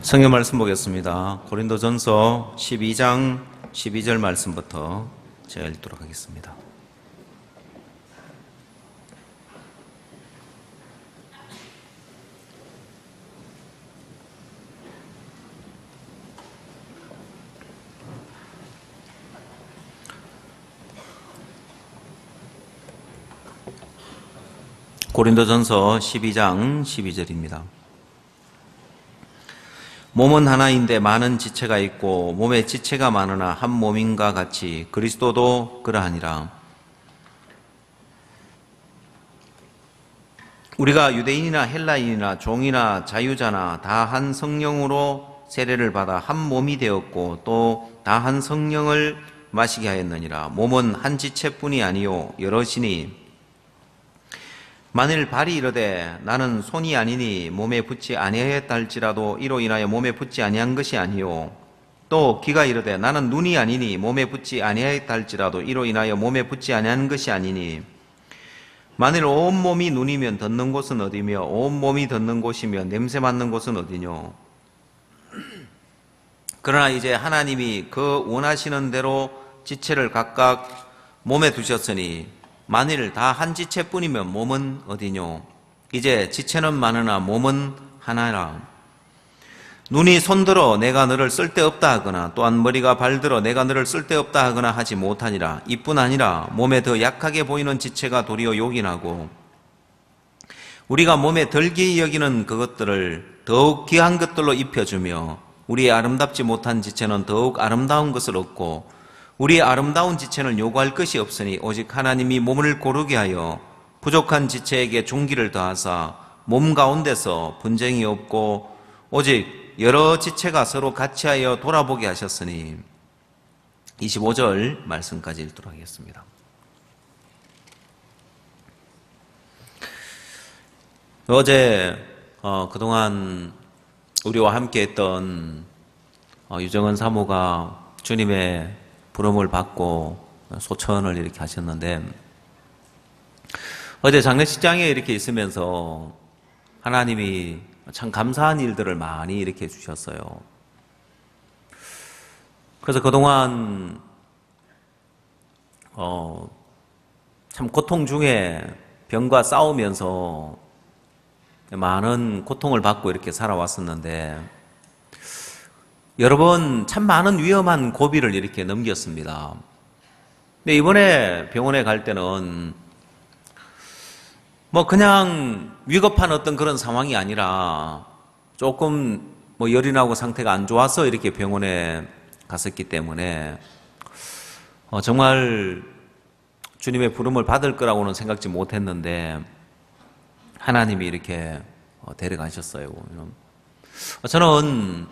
성경 말씀 보겠습니다. 고린도전서 12장 12절 말씀부터 제가 읽도록 하겠습니다. 고린도전서 12장 12절입니다. 몸은 하나인데 많은 지체가 있고 몸에 지체가 많으나 한 몸인가 같이 그리스도도 그러하니라. 우리가 유대인이나 헬라인이나 종이나 자유자나 다 한 성령으로 세례를 받아 한 몸이 되었고 또 다 한 성령을 마시게 하였느니라. 몸은 한 지체뿐이 아니요 여럿이니 만일 발이 이르되 나는 손이 아니니 몸에 붙지 아니하였다 할지라도 이로 인하여 몸에 붙지 아니한 것이 아니요 또 귀가 이르되 나는 눈이 아니니 몸에 붙지 아니하였다 할지라도 이로 인하여 몸에 붙지 아니한 것이 아니니 만일 온 몸이 눈이면 듣는 곳은 어디며 온 몸이 듣는 곳이며 냄새 맡는 곳은 어디뇨. 그러나 이제 하나님이 그 원하시는 대로 지체를 각각 몸에 두셨으니 만일 다 한 지체뿐이면 몸은 어디뇨. 이제 지체는 많으나 몸은 하나라. 눈이 손들어 내가 너를 쓸데없다 하거나 또한 머리가 발들어 내가 너를 쓸데없다 하거나 하지 못하니라. 이뿐 아니라 몸에 더 약하게 보이는 지체가 도리어 요긴하고 우리가 몸에 덜 귀히 여기는 그것들을 더욱 귀한 것들로 입혀주며 우리의 아름답지 못한 지체는 더욱 아름다운 것을 얻고 우리의 아름다운 지체는 요구할 것이 없으니 오직 하나님이 몸을 고르게 하여 부족한 지체에게 종기를 더하사 몸 가운데서 분쟁이 없고 오직 여러 지체가 서로 같이하여 돌아보게 하셨으니 25절 말씀까지 읽도록 하겠습니다. 어제 그동안 우리와 함께 했던 유정은 사모가 주님의 부름을 받고 소천을 이렇게 하셨는데 어제 장례식장에 이렇게 있으면서 하나님이 참 감사한 일들을 많이 이렇게 해주셨어요. 그래서 그동안 참 고통 중에 병과 싸우면서 많은 고통을 받고 이렇게 살아왔었는데 여러 번 참 많은 위험한 고비를 이렇게 넘겼습니다. 근데 이번에 병원에 갈 때는 그냥 위급한 어떤 그런 상황이 아니라 조금 열이 나고 상태가 안 좋아서 이렇게 병원에 갔었기 때문에 정말 주님의 부름을 받을 거라고는 생각지 못했는데 하나님이 이렇게 데려가셨어요. 저는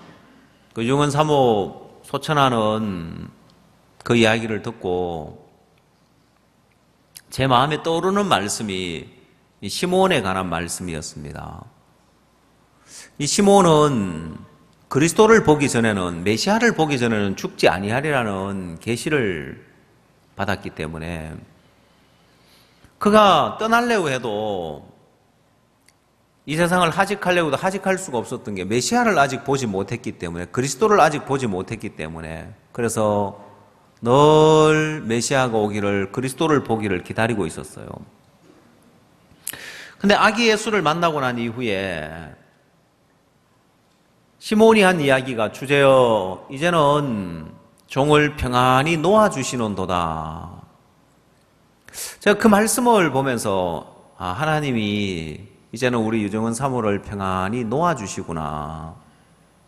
그 유정은 사모 소천하는 그 이야기를 듣고 제 마음에 떠오르는 말씀이 이 시몬에 관한 말씀이었습니다. 이 시몬은 그리스도를 보기 전에는 메시아를 보기 전에는 죽지 아니하리라는 계시를 받았기 때문에 그가 떠나려고 해도 이 세상을 하직하려고도 하직할 수가 없었던 게 메시아를 아직 보지 못했기 때문에 그리스도를 아직 보지 못했기 때문에 그래서 늘 메시아가 오기를 그리스도를 보기를 기다리고 있었어요. 근데 아기 예수를 만나고 난 이후에 시몬이 한 이야기가 주제여 이제는 종을 평안히 놓아주시는도다. 제가 그 말씀을 보면서 하나님이 이제는 우리 유정은 사모를 평안히 놓아주시구나.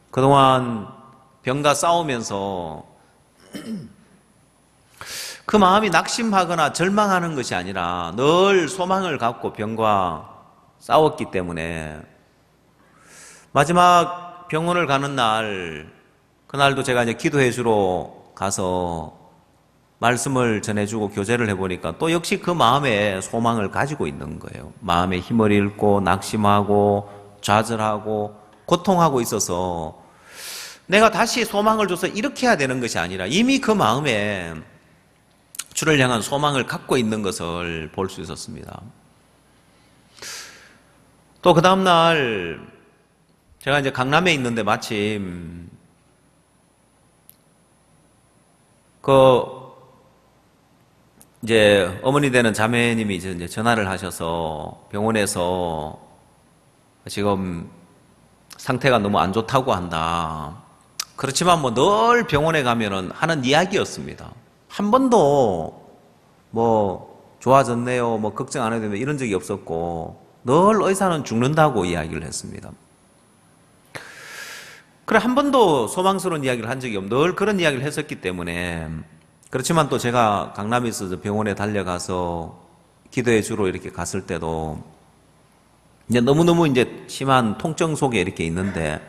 그동안 병과 싸우면서 그 마음이 낙심하거나 절망하는 것이 아니라 늘 소망을 갖고 병과 싸웠기 때문에 마지막 병원을 가는 날, 그날도 제가 이제 기도해 주러 가서 말씀을 전해주고 교제를 해보니까 또 역시 그 마음에 소망을 가지고 있는 거예요. 마음에 힘을 잃고 낙심하고 좌절하고 고통하고 있어서 내가 다시 소망을 줘서 이렇게 해야 되는 것이 아니라 이미 그 마음에 주를 향한 소망을 갖고 있는 것을 볼 수 있었습니다. 또 그 다음날 제가 이제 강남에 있는데 마침 이제 어머니 되는 자매님이 이제 전화를 하셔서 병원에서 지금 상태가 너무 안 좋다고 한다. 그렇지만 뭐 늘 병원에 가면은 하는 이야기였습니다. 한 번도 뭐 좋아졌네요, 뭐 걱정 안 해도 되면 이런 적이 없었고 늘 의사는 죽는다고 이야기를 했습니다. 그래 한 번도 소망스러운 이야기를 한 적이 없고 늘 그런 이야기를 했었기 때문에 그렇지만 또 제가 강남에 있어서 병원에 달려가서 기도회 주로 이렇게 갔을 때도 이제 너무너무 이제 심한 통증 속에 이렇게 있는데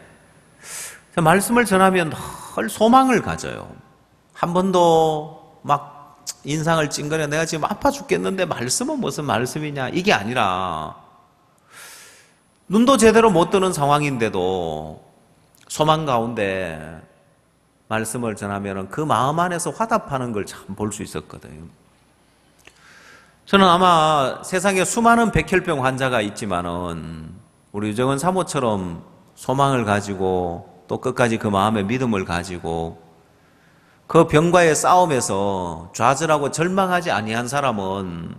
말씀을 전하면 늘 소망을 가져요. 한 번도 막 인상을 찡그려 내가 지금 아파 죽겠는데 말씀은 무슨 말씀이냐 이게 아니라 눈도 제대로 못 뜨는 상황인데도 소망 가운데 말씀을 전하면 그 마음 안에서 화답하는 걸 참 볼 수 있었거든요. 저는 아마 세상에 수많은 백혈병 환자가 있지만은 우리 유정은 사모처럼 소망을 가지고 또 끝까지 그 마음의 믿음을 가지고 그 병과의 싸움에서 좌절하고 절망하지 아니한 사람은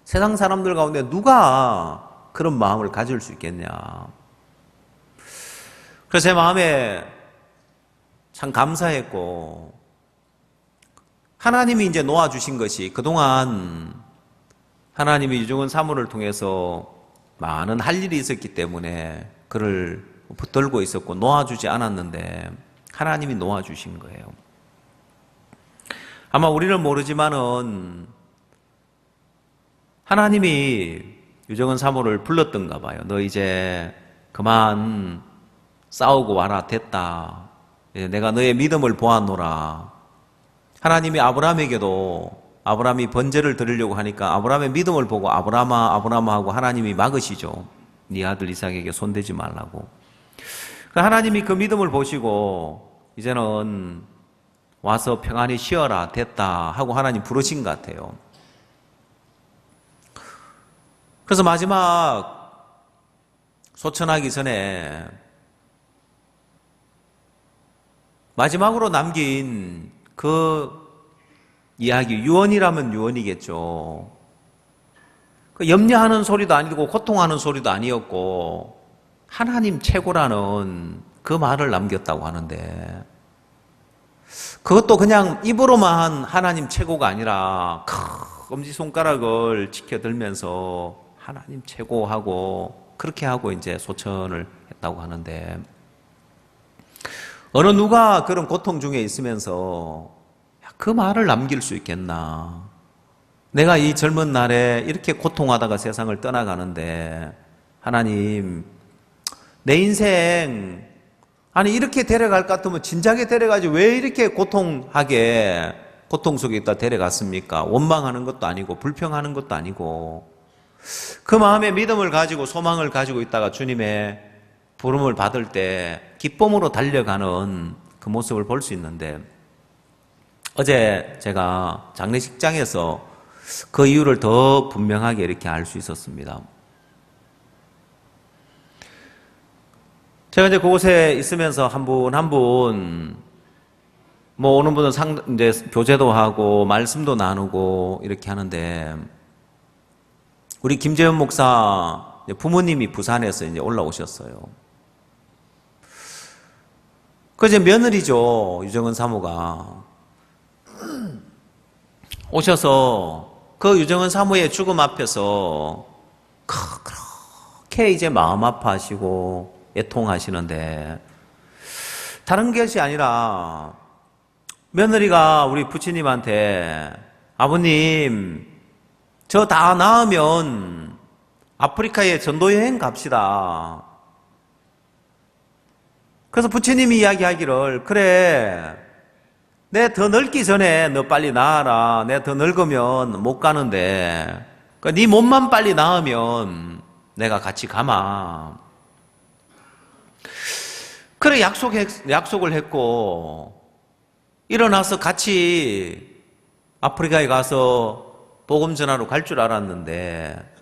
세상 사람들 가운데 누가 그런 마음을 가질 수 있겠냐. 그래서 제 마음에 참 감사했고 하나님이 이제 놓아주신 것이 그동안 하나님이 유정은 사모를 통해서 많은 할 일이 있었기 때문에 그를 붙들고 있었고 놓아주지 않았는데 하나님이 놓아주신 거예요. 아마 우리는 모르지만은 하나님이 유정은 사모를 불렀던가 봐요. 너 이제 그만 싸우고 와라, 됐다. 내가 너의 믿음을 보았노라. 하나님이 아브라함에게도 아브라함이 번제를 드리려고 하니까 아브라함의 믿음을 보고 아브라함아 아브라함아 하고 하나님이 막으시죠. 네 아들 이삭에게 손대지 말라고. 하나님이 그 믿음을 보시고 이제는 와서 평안히 쉬어라, 됐다 하고 하나님 부르신 것 같아요. 그래서 마지막 소천하기 전에 마지막으로 남긴 그 이야기, 유언이라면 유언이겠죠. 그 염려하는 소리도 아니고 고통하는 소리도 아니었고 하나님 최고라는 그 말을 남겼다고 하는데 그것도 그냥 입으로만 하나님 최고가 아니라 엄지손가락을 지켜들면서 하나님 최고하고 그렇게 하고 이제 소천을 했다고 하는데 어느 누가 그런 고통 중에 있으면서 그 말을 남길 수 있겠나. 내가 이 젊은 날에 이렇게 고통하다가 세상을 떠나가는데 하나님 내 인생 아니 이렇게 데려갈 것 같으면 진작에 데려가지 왜 이렇게 고통하게 고통 속에 있다 데려갔습니까? 원망하는 것도 아니고 불평하는 것도 아니고 그 마음에 믿음을 가지고 소망을 가지고 있다가 주님의 부름을 받을 때 기쁨으로 달려가는 그 모습을 볼 수 있는데 어제 제가 장례식장에서 그 이유를 더 분명하게 이렇게 알 수 있었습니다. 제가 이제 그곳에 있으면서 한 분 한 분 뭐 오는 분은 이제 교제도 하고 말씀도 나누고 이렇게 하는데 우리 김재현 목사 부모님이 부산에서 이제 올라오셨어요. 그 이제 며느리죠, 유정은 사모가. 오셔서 그 유정은 사모의 죽음 앞에서 그렇게 이제 마음 아파하시고 애통하시는데 다른 것이 아니라 며느리가 우리 부처님한테 아버님 저 다 나으면 아프리카에 전도여행 갑시다. 그래서 부처님이 이야기하기를 그래 내 더 늙기 전에 너 빨리 나아라. 내 더 늙으면 못 가는데 그러니까 네 몸만 빨리 나으면 내가 같이 가마. 그래 약속을 했고 일어나서 같이 아프리카에 가서 복음 전하러 갈 줄 알았는데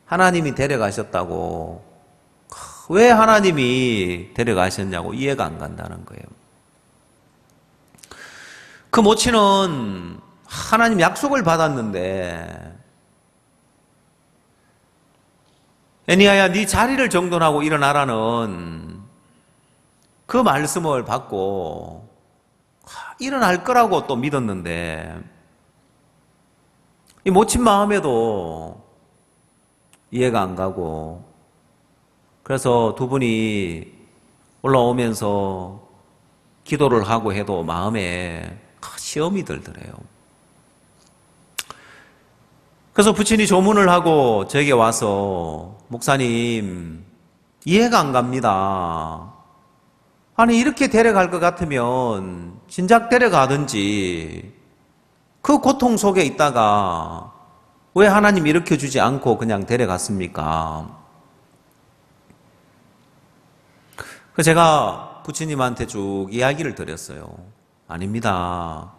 하나님이 데려가셨다고 왜 하나님이 데려가셨냐고 이해가 안 간다는 거예요. 그 모친은 하나님 약속을 받았는데 애니야야 네 자리를 정돈하고 일어나라는 그 말씀을 받고 일어날 거라고 또 믿었는데 이 모친 마음에도 이해가 안 가고 그래서 두 분이 올라오면서 기도를 하고 해도 마음에 시험이 들더래요. 그래서 부친이 조문을 하고 저에게 와서 목사님 이해가 안 갑니다. 아니 이렇게 데려갈 것 같으면 진작 데려가든지 그 고통 속에 있다가 왜 하나님 일으켜주지 않고 그냥 데려갔습니까? 그래서 제가 부친님한테 쭉 이야기를 드렸어요. 아닙니다.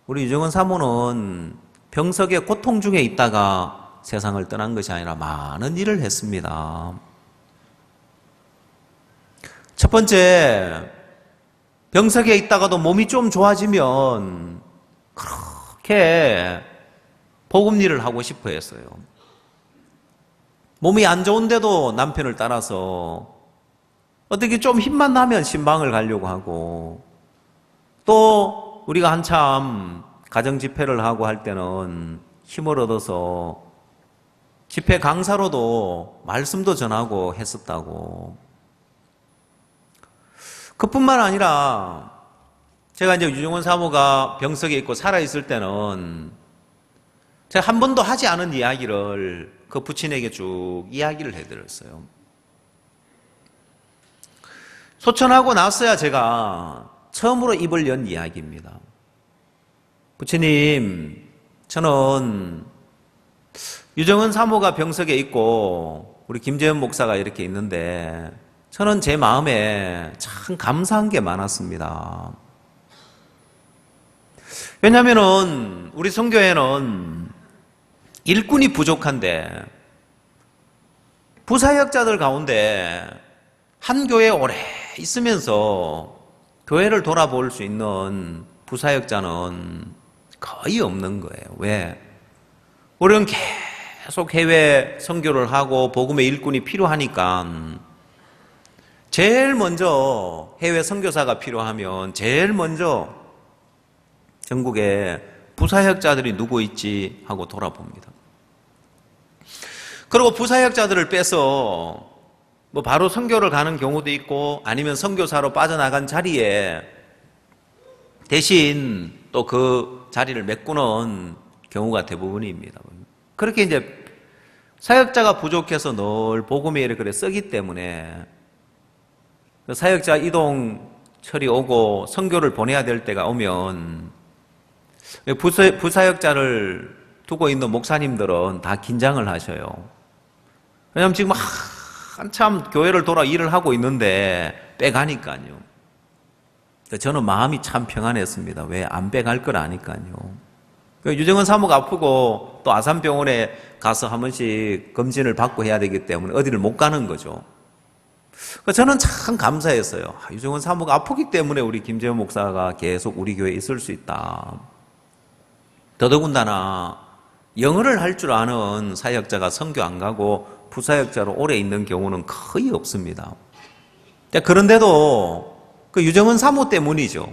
우리 유정은 사모는 병석의 고통 중에 있다가 세상을 떠난 것이 아니라 많은 일을 했습니다. 첫 번째, 병석에 있다가도 몸이 좀 좋아지면 그렇게 복음 일을 하고 싶어 했어요. 몸이 안 좋은데도 남편을 따라서 어떻게 좀 힘만 나면 신방을 가려고 하고 또 우리가 한참 가정 집회를 하고 할 때는 힘을 얻어서 집회 강사로도 말씀도 전하고 했었다고. 그뿐만 아니라 제가 이제 유정원 사모가 병석에 있고 살아있을 때는 제가 한 번도 하지 않은 이야기를 그 부친에게 쭉 이야기를 해드렸어요. 소천하고 나서야 제가 처음으로 입을 연 이야기입니다. 부친님, 저는 유정은 사모가 병석에 있고 우리 김재현 목사가 이렇게 있는데 저는 제 마음에 참 감사한 게 많았습니다. 왜냐하면 우리 선교회는 일꾼이 부족한데 부사역자들 가운데 한 교회에 오래 있으면서 교회를 돌아볼 수 있는 부사역자는 거의 없는 거예요. 왜? 우리는 계속 해외 선교를 하고 복음의 일꾼이 필요하니까 제일 먼저 해외 선교사가 필요하면 제일 먼저 전국에 부사역자들이 누구 있지 하고 돌아봅니다. 그리고 부사역자들을 빼서 뭐 바로 선교를 가는 경우도 있고 아니면 선교사로 빠져나간 자리에 대신 또 그 자리를 메꾸는 경우가 대부분입니다. 그렇게 이제 사역자가 부족해서 늘 복음의 일을 그래 쓰기 때문에 사역자 이동철이 오고 선교를 보내야 될 때가 오면 부사역자를 두고 있는 목사님들은 다 긴장을 하셔요. 왜냐하면 지금 한참 교회를 돌아 일을 하고 있는데 빼가니까요. 저는 마음이 참 평안했습니다. 왜 안 빼갈 걸 아니까요. 유정은 사모가 아프고 또 아산병원에 가서 한 번씩 검진을 받고 해야 되기 때문에 어디를 못 가는 거죠. 저는 참 감사했어요. 유정은 사모가 아프기 때문에 우리 김재현 목사가 계속 우리 교회에 있을 수 있다. 더더군다나 영어를 할 줄 아는 사역자가 선교 안 가고 부사역자로 오래 있는 경우는 거의 없습니다. 그런데도 그 유정은 사모 때문이죠.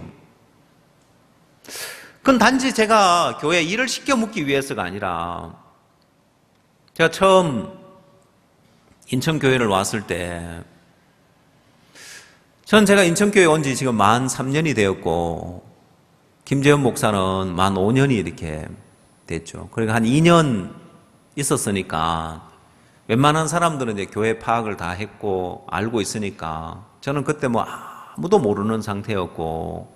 그건 단지 제가 교회에 일을 시켜 묻기 위해서가 아니라 제가 처음 인천교회를 왔을 때 제가 인천교회에 온 지 지금 만 3년이 되었고 김재현 목사는 만 5년이 이렇게 됐죠. 그러니까 한 2년 있었으니까 웬만한 사람들은 이제 교회 파악을 다 했고 알고 있으니까 저는 그때 뭐 아무도 모르는 상태였고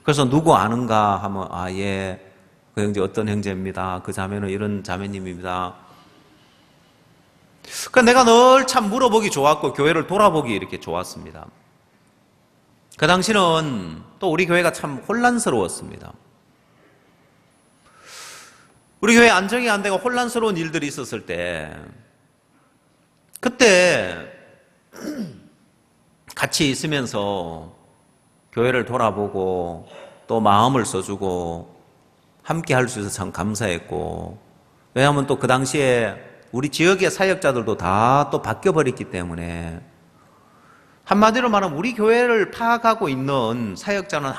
그래서 누구 아는가 하면 예, 그 형제 어떤 형제입니다. 그 자매는 이런 자매님입니다. 그러니까 내가 늘 참 물어보기 좋았고 교회를 돌아보기 이렇게 좋았습니다. 그 당시는 또 우리 교회가 참 혼란스러웠습니다. 우리 교회 안정이 안 되고 혼란스러운 일들이 있었을 때 그때 같이 있으면서 교회를 돌아보고 또 마음을 써주고 함께 할 수 있어서 참 감사했고, 왜냐하면 또 그 당시에 우리 지역의 사역자들도 다 또 바뀌어버렸기 때문에 한마디로 말하면 우리 교회를 파악하고 있는 사역자는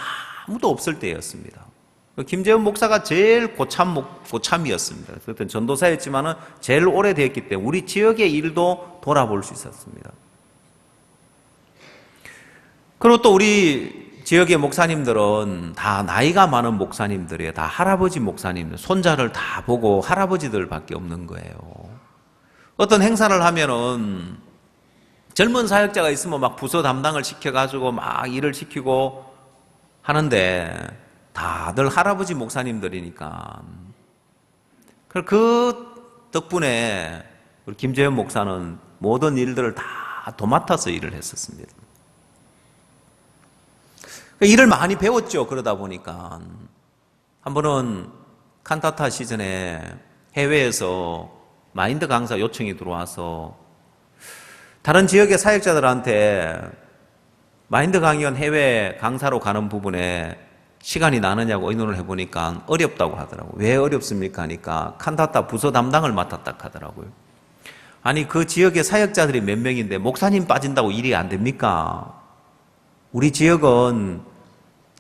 아무도 없을 때였습니다. 김재원 목사가 제일 고참이었습니다. 그때 전도사였지만은 제일 오래됐기 때문에 우리 지역의 일도 돌아볼 수 있었습니다. 그리고 또 우리 지역의 목사님들은 다 나이가 많은 목사님들이에요. 다 할아버지 목사님들, 손자를 다 보고 할아버지들밖에 없는 거예요. 어떤 행사를 하면은 젊은 사역자가 있으면 막 부서 담당을 시켜가지고 막 일을 시키고 하는데 다들 할아버지 목사님들이니까. 그 덕분에 우리 김재현 목사는 모든 일들을 다 도맡아서 일을 했었습니다. 일을 많이 배웠죠. 그러다 보니까 한 번은 칸타타 시즌에 해외에서 마인드 강사 요청이 들어와서 다른 지역의 사역자들한테 마인드 강연 해외 강사로 가는 부분에 시간이 나느냐고 의논을 해보니까 어렵다고 하더라고요. 왜 어렵습니까? 하니까 칸타타 부서 담당을 맡았다 하더라고요. 아니 그 지역의 사역자들이 몇 명인데 목사님 빠진다고 일이 안 됩니까? 우리 지역은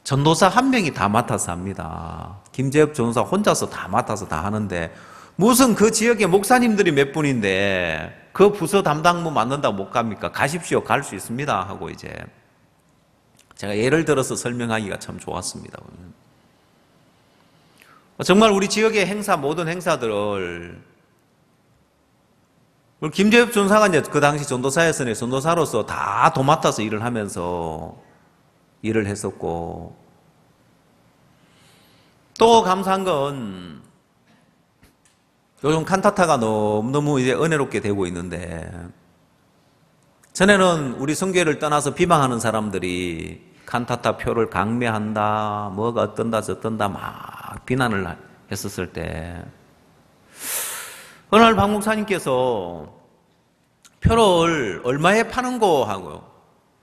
전도사 한 명이 다 맡아서 합니다. 김재엽 전도사 혼자서 다 맡아서 다 하는데 무슨 그 지역의 목사님들이 몇 분인데 그 부서 담당부 맡는다고 못 갑니까? 가십시오. 갈 수 있습니다. 하고 이제 제가 예를 들어서 설명하기가 참 좋았습니다. 정말 우리 지역의 행사, 모든 행사들을 우리 김재엽 전사가 이제 그 당시 전도사였으니 전도사로서 다 도맡아서 일을 하면서 일을 했었고, 또 감사한 건 요즘 칸타타가 너무너무 이제 은혜롭게 되고 있는데, 전에는 우리 성교회를 떠나서 비방하는 사람들이 칸타타 표를 강매한다, 뭐가 어떤다 저떤다 막 비난을 했었을 때 어느 날 박 목사님께서 표를 얼마에 파는 거 하고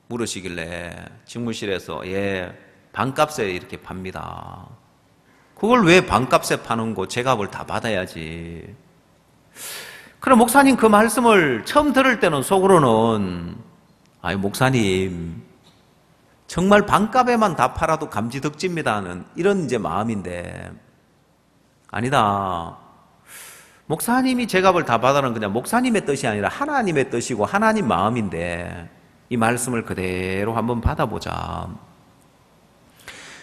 물으시길래 직무실에서 예, 반값에 이렇게 팝니다. 그걸 왜 반값에 파는 거, 제 값을 다 받아야지. 그럼 목사님 그 말씀을 처음 들을 때는 속으로는 아니 목사님 정말 반값에만 다 팔아도 감지덕지입니다 하는 이런 이제 마음인데, 아니다. 목사님이 제 값을 다 받아는 그냥 목사님의 뜻이 아니라 하나님의 뜻이고 하나님 마음인데 이 말씀을 그대로 한번 받아보자.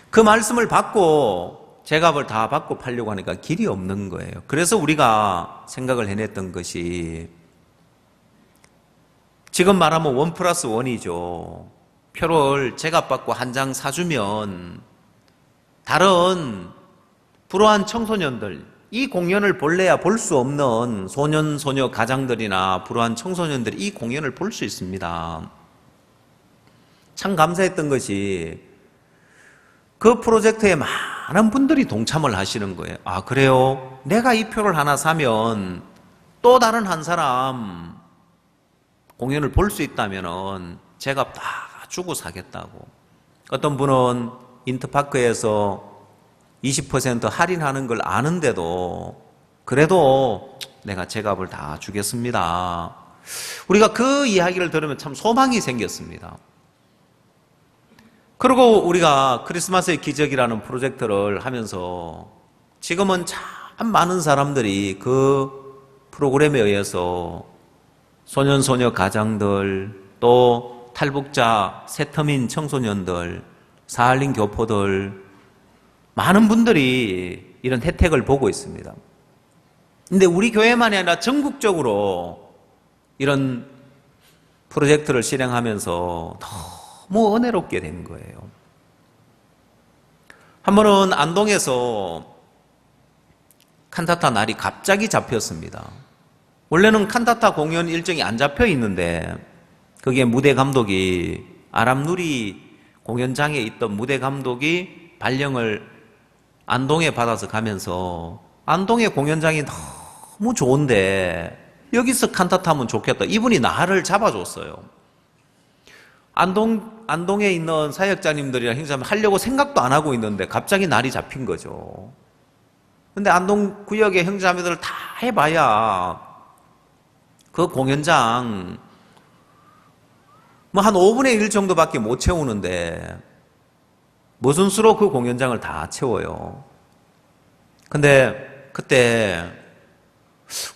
그 말씀을 받고 제 값을 다 받고 팔려고 하니까 길이 없는 거예요. 그래서 우리가 생각을 해냈던 것이 지금 말하면 1+1이죠. 표를 제 값 받고 한 장 사주면 다른 불우한 청소년들, 이 공연을 볼래야 볼 수 없는 소년, 소녀 가장들이나 불우한 청소년들이 이 공연을 볼 수 있습니다. 참 감사했던 것이 그 프로젝트에 많은 분들이 동참을 하시는 거예요. 아, 그래요? 내가 이 표를 하나 사면 또 다른 한 사람 공연을 볼 수 있다면 제가 다 주고 사겠다고. 어떤 분은 인터파크에서 20% 할인하는 걸 아는데도 그래도 내가 제 값을 다 주겠습니다. 우리가 그 이야기를 들으면 참 소망이 생겼습니다. 그리고 우리가 크리스마스의 기적이라는 프로젝트를 하면서 지금은 참 많은 사람들이 그 프로그램에 의해서 소년, 소녀 가장들, 또 탈북자, 새터민 청소년들, 사할린 교포들, 많은 분들이 이런 혜택을 보고 있습니다. 근데 우리 교회만이 아니라 전국적으로 이런 프로젝트를 실행하면서 너무 은혜롭게 된 거예요. 한 번은 안동에서 칸타타 날이 갑자기 잡혔습니다. 원래는 칸타타 공연 일정이 안 잡혀 있는데 거기에 무대 감독이 아람누리 공연장에 있던 무대 감독이 발령을 안동에 받아서 가면서 안동의 공연장이 너무 좋은데 여기서 칸타타 하면 좋겠다. 이분이 나를 잡아줬어요. 안동에 있는 사역자님들이랑 행사하면 하려고 생각도 안 하고 있는데 갑자기 날이 잡힌 거죠. 근데 안동 구역의 형제자매들을 다 해봐야 그 공연장 뭐 한 5분의 1 정도밖에 못 채우는데 무슨 수로 그 공연장을 다 채워요. 근데 그때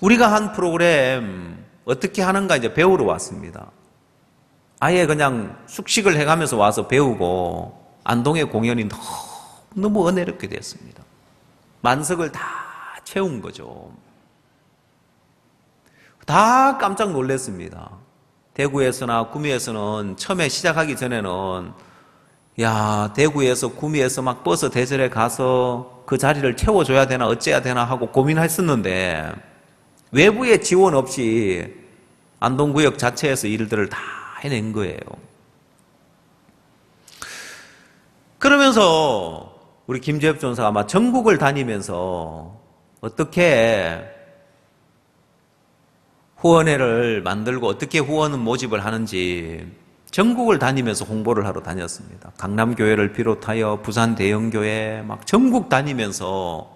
우리가 한 프로그램 어떻게 하는가 이제 배우러 왔습니다. 아예 그냥 숙식을 해가면서 와서 배우고 안동의 공연이 너무 은혜롭게 됐습니다. 만석을 다 채운 거죠. 다 깜짝 놀랐습니다. 대구에서나 구미에서는 처음에 시작하기 전에는 야, 대구에서 구미에서 막 버스 대절에 가서 그 자리를 채워줘야 되나 어째야 되나 하고 고민했었는데 외부의 지원 없이 안동구역 자체에서 일들을 다 해낸 거예요. 그러면서 우리 김재엽 전사가 아마 전국을 다니면서 어떻게 후원회를 만들고 어떻게 후원 모집을 하는지 전국을 다니면서 홍보를 하러 다녔습니다. 강남교회를 비롯하여 부산 대형교회 막 전국 다니면서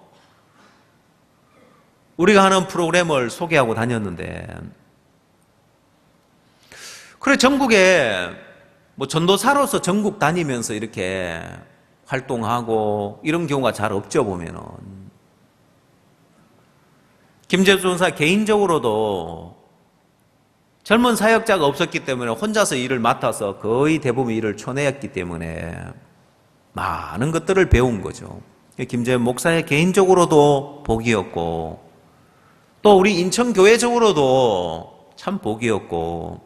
우리가 하는 프로그램을 소개하고 다녔는데 그래 전국에 뭐 전도사로서 전국 다니면서 이렇게 활동하고 이런 경우가 잘 없죠 보면은. 김재수 전사 개인적으로도 젊은 사역자가 없었기 때문에 혼자서 일을 맡아서 거의 대부분 일을 초내했기 때문에 많은 것들을 배운 거죠. 김재현 목사의 개인적으로도 복이었고 또 우리 인천교회적으로도 참 복이었고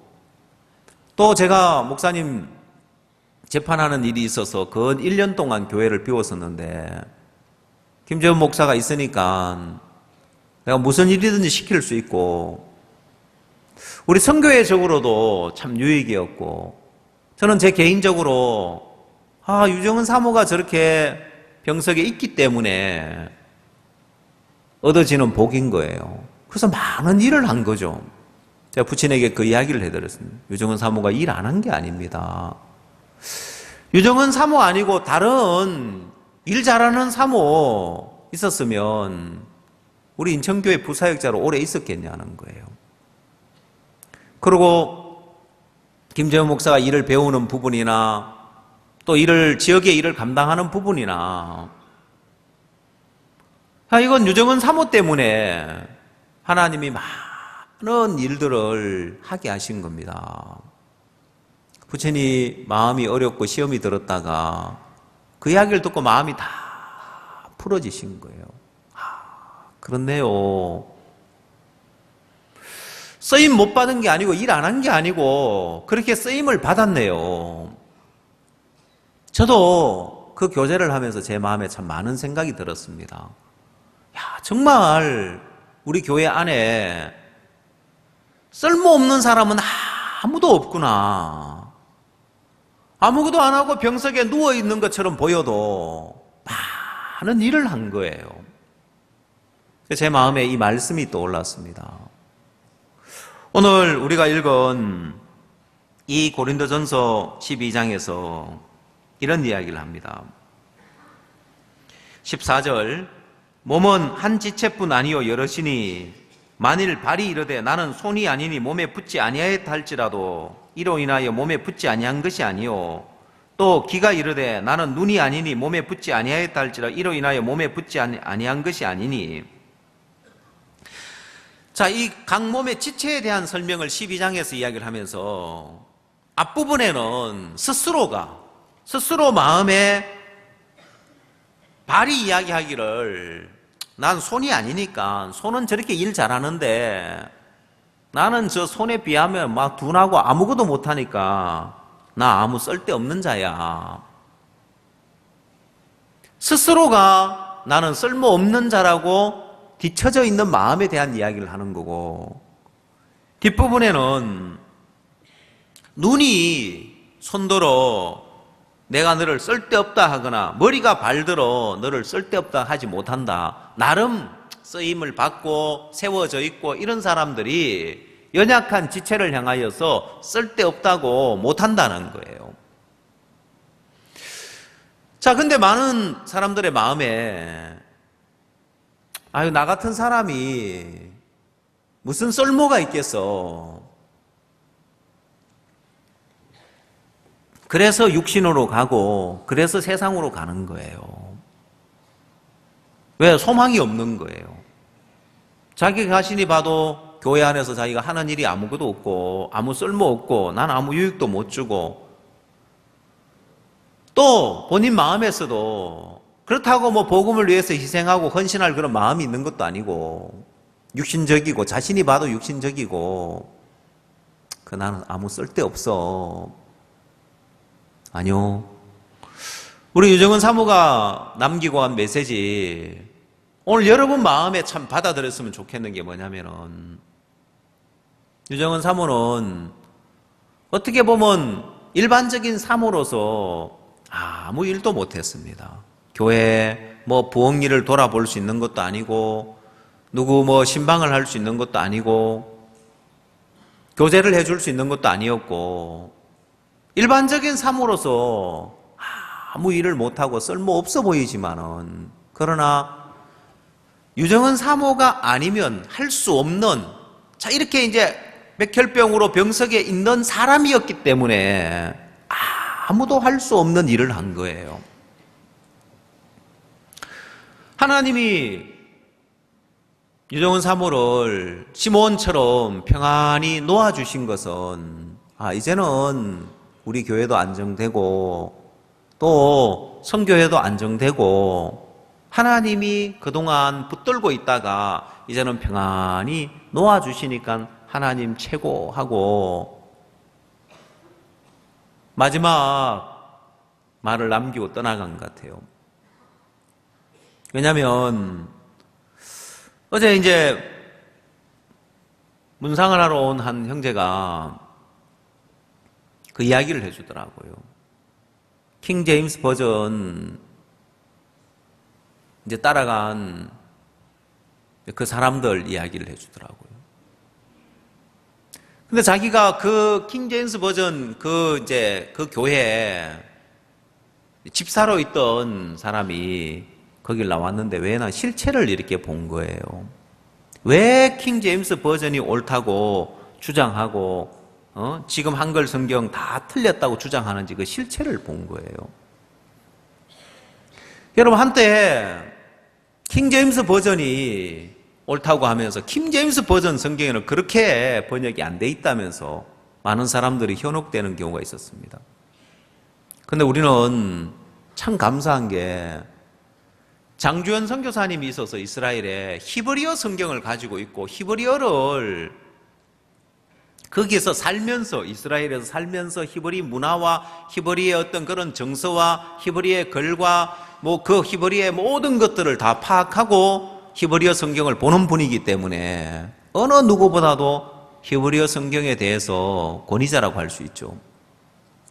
또 제가 목사님 재판하는 일이 있어서 근 1년 동안 교회를 비웠었는데 김재현 목사가 있으니까 내가 무슨 일이든지 시킬 수 있고 우리 선교회적으로도 참 유익이었고 저는 제 개인적으로 유정은 사모가 저렇게 병석에 있기 때문에 얻어지는 복인 거예요. 그래서 많은 일을 한 거죠. 제가 부친에게 그 이야기를 해드렸습니다. 유정은 사모가 일 안 한 게 아닙니다. 유정은 사모 아니고 다른 일 잘하는 사모 있었으면 우리 인천교회 부사역자로 오래 있었겠냐는 거예요. 그리고 김재현 목사가 일을 배우는 부분이나 또 지역의 일을 감당하는 부분이나 이건 유정은 사모 때문에 하나님이 많은 일들을 하게 하신 겁니다. 부친이 마음이 어렵고 시험이 들었다가 그 이야기를 듣고 마음이 다 풀어지신 거예요. 그렇네요. 쓰임 못 받은 게 아니고 일 안 한 게 아니고 그렇게 쓰임을 받았네요. 저도 그 교제를 하면서 제 마음에 참 많은 생각이 들었습니다. 정말 우리 교회 안에 쓸모없는 사람은 아무도 없구나. 아무것도 안 하고 병석에 누워있는 것처럼 보여도 많은 일을 한 거예요. 제 마음에 이 말씀이 떠올랐습니다. 오늘 우리가 읽은 이 고린도전서 12장에서 이런 이야기를 합니다. 14절 몸은 한 지체뿐 아니요 여럿이니 만일 발이 이르되 나는 손이 아니니 몸에 붙지 아니하였다 할지라도 이로 인하여 몸에 붙지 아니한 것이 아니요 또 귀가 이르되 나는 눈이 아니니 몸에 붙지 아니하였다 할지라도 이로 인하여 몸에 붙지 아니한 것이 아니니. 자, 이 각 몸의 지체에 대한 설명을 12장에서 이야기를 하면서 앞부분에는 스스로 마음에 발이 이야기하기를 난 손이 아니니까 손은 저렇게 일 잘하는데 나는 저 손에 비하면 막 둔하고 아무것도 못하니까 나 아무 쓸데없는 자야. 스스로가 나는 쓸모없는 자라고 뒤처져 있는 마음에 대한 이야기를 하는 거고 뒷부분에는 눈이 손들어 내가 너를 쓸데없다 하거나 머리가 발들어 너를 쓸데없다 하지 못한다. 나름 쓰임을 받고 세워져 있고 이런 사람들이 연약한 지체를 향하여서 쓸데없다고 못한다는 거예요. 자, 근데 많은 사람들의 마음에 아유, 나 같은 사람이 무슨 쓸모가 있겠어. 그래서 육신으로 가고 그래서 세상으로 가는 거예요. 왜? 소망이 없는 거예요. 자기 자신이 봐도 교회 안에서 자기가 하는 일이 아무것도 없고 아무 쓸모 없고 난 아무 유익도 못 주고 또 본인 마음에서도 그렇다고 뭐 복음을 위해서 희생하고 헌신할 그런 마음이 있는 것도 아니고 육신적이고 자신이 봐도 육신적이고 나는 아무 쓸데없어. 아니요. 우리 유정은 사모가 남기고 한 메시지 오늘 여러분 마음에 참 받아들였으면 좋겠는 게 뭐냐면은 유정은 사모는 어떻게 보면 일반적인 사모로서 아무 일도 못했습니다. 교회 뭐 부엌 일을 돌아볼 수 있는 것도 아니고 누구 뭐 신방을 할 수 있는 것도 아니고 교제를 해줄 수 있는 것도 아니었고 일반적인 사모로서 아무 일을 못하고 쓸모없어 보이지만은 그러나 유정은 사모가 아니면 할 수 없는 자 이렇게 이제 백혈병으로 병석에 있는 사람이었기 때문에 아무도 할 수 없는 일을 한 거예요. 하나님이 유정은 사모를 시몬처럼 평안히 놓아주신 것은 이제는 우리 교회도 안정되고 또 선교회도 안정되고 하나님이 그동안 붙들고 있다가 이제는 평안히 놓아주시니까 하나님 최고하고 마지막 말을 남기고 떠나간 것 같아요. 왜냐하면 어제 이제 문상을 하러 온 한 형제가 그 이야기를 해주더라고요. 킹 제임스 버전 이제 따라간 그 사람들 이야기를 해주더라고요. 근데 자기가 그 킹 제임스 버전 그 교회에 집사로 있던 사람이 거길 나왔는데 왜 나 실체를 이렇게 본 거예요. 왜 킹 제임스 버전이 옳다고 주장하고 지금 한글 성경 다 틀렸다고 주장하는지 그 실체를 본 거예요. 여러분 한때 킹 제임스 버전이 옳다고 하면서 킹 제임스 버전 성경에는 그렇게 번역이 안 돼 있다면서 많은 사람들이 현혹되는 경우가 있었습니다. 그런데 우리는 참 감사한 게 장주현 선교사님이 있어서 이스라엘에 히브리어 성경을 가지고 있고 히브리어를 거기에서 살면서 이스라엘에서 살면서 히브리 문화와 히브리의 어떤 그런 정서와 히브리의 글과 뭐 그 히브리의 모든 것들을 다 파악하고 히브리어 성경을 보는 분이기 때문에 어느 누구보다도 히브리어 성경에 대해서 권위자라고 할 수 있죠.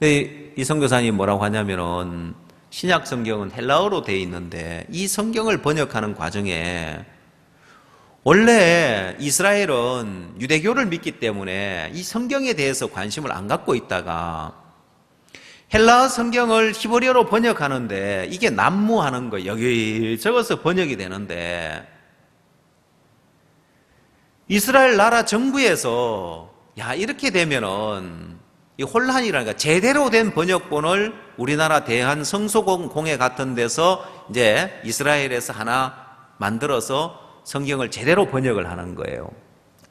이 선교사님이 뭐라고 하냐면은 신약 성경은 헬라어로 되어 있는데 이 성경을 번역하는 과정에 원래 이스라엘은 유대교를 믿기 때문에 이 성경에 대해서 관심을 안 갖고 있다가 헬라어 성경을 히브리어로 번역하는데 이게 난무하는 거예요. 여기 적어서 번역이 되는데 이스라엘 나라 정부에서 이렇게 되면은 이 혼란이라니까 제대로 된 번역본을 우리나라 대한성소공회 같은 데서 이제 이스라엘에서 하나 만들어서 성경을 제대로 번역을 하는 거예요.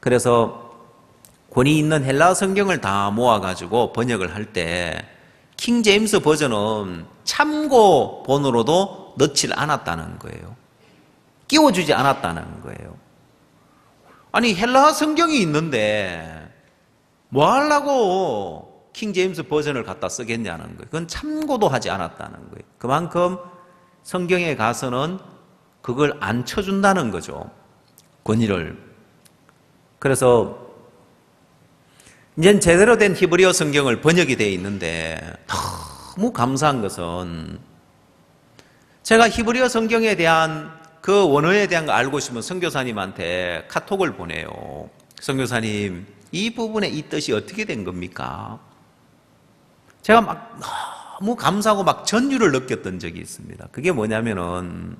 그래서 권위 있는 헬라어 성경을 다 모아가지고 번역을 할 때 킹 제임스 버전은 참고본으로도 넣질 않았다는 거예요. 끼워주지 않았다는 거예요. 아니 헬라어 성경이 있는데 뭐 하려고 킹 제임스 버전을 갖다 쓰겠냐는 거예요. 그건 참고도 하지 않았다는 거예요. 그만큼 성경에 가서는 그걸 안 쳐준다는 거죠. 권위를. 그래서 이젠 제대로 된 히브리어 성경을 번역이 되어 있는데 너무 감사한 것은 제가 히브리어 성경에 대한 그 원어에 대한 거 알고 싶으면 선교사님한테 카톡을 보내요. 선교사님, 이 부분에 이 뜻이 어떻게 된 겁니까? 제가 막 너무 감사하고 막 전율을 느꼈던 적이 있습니다. 그게 뭐냐면은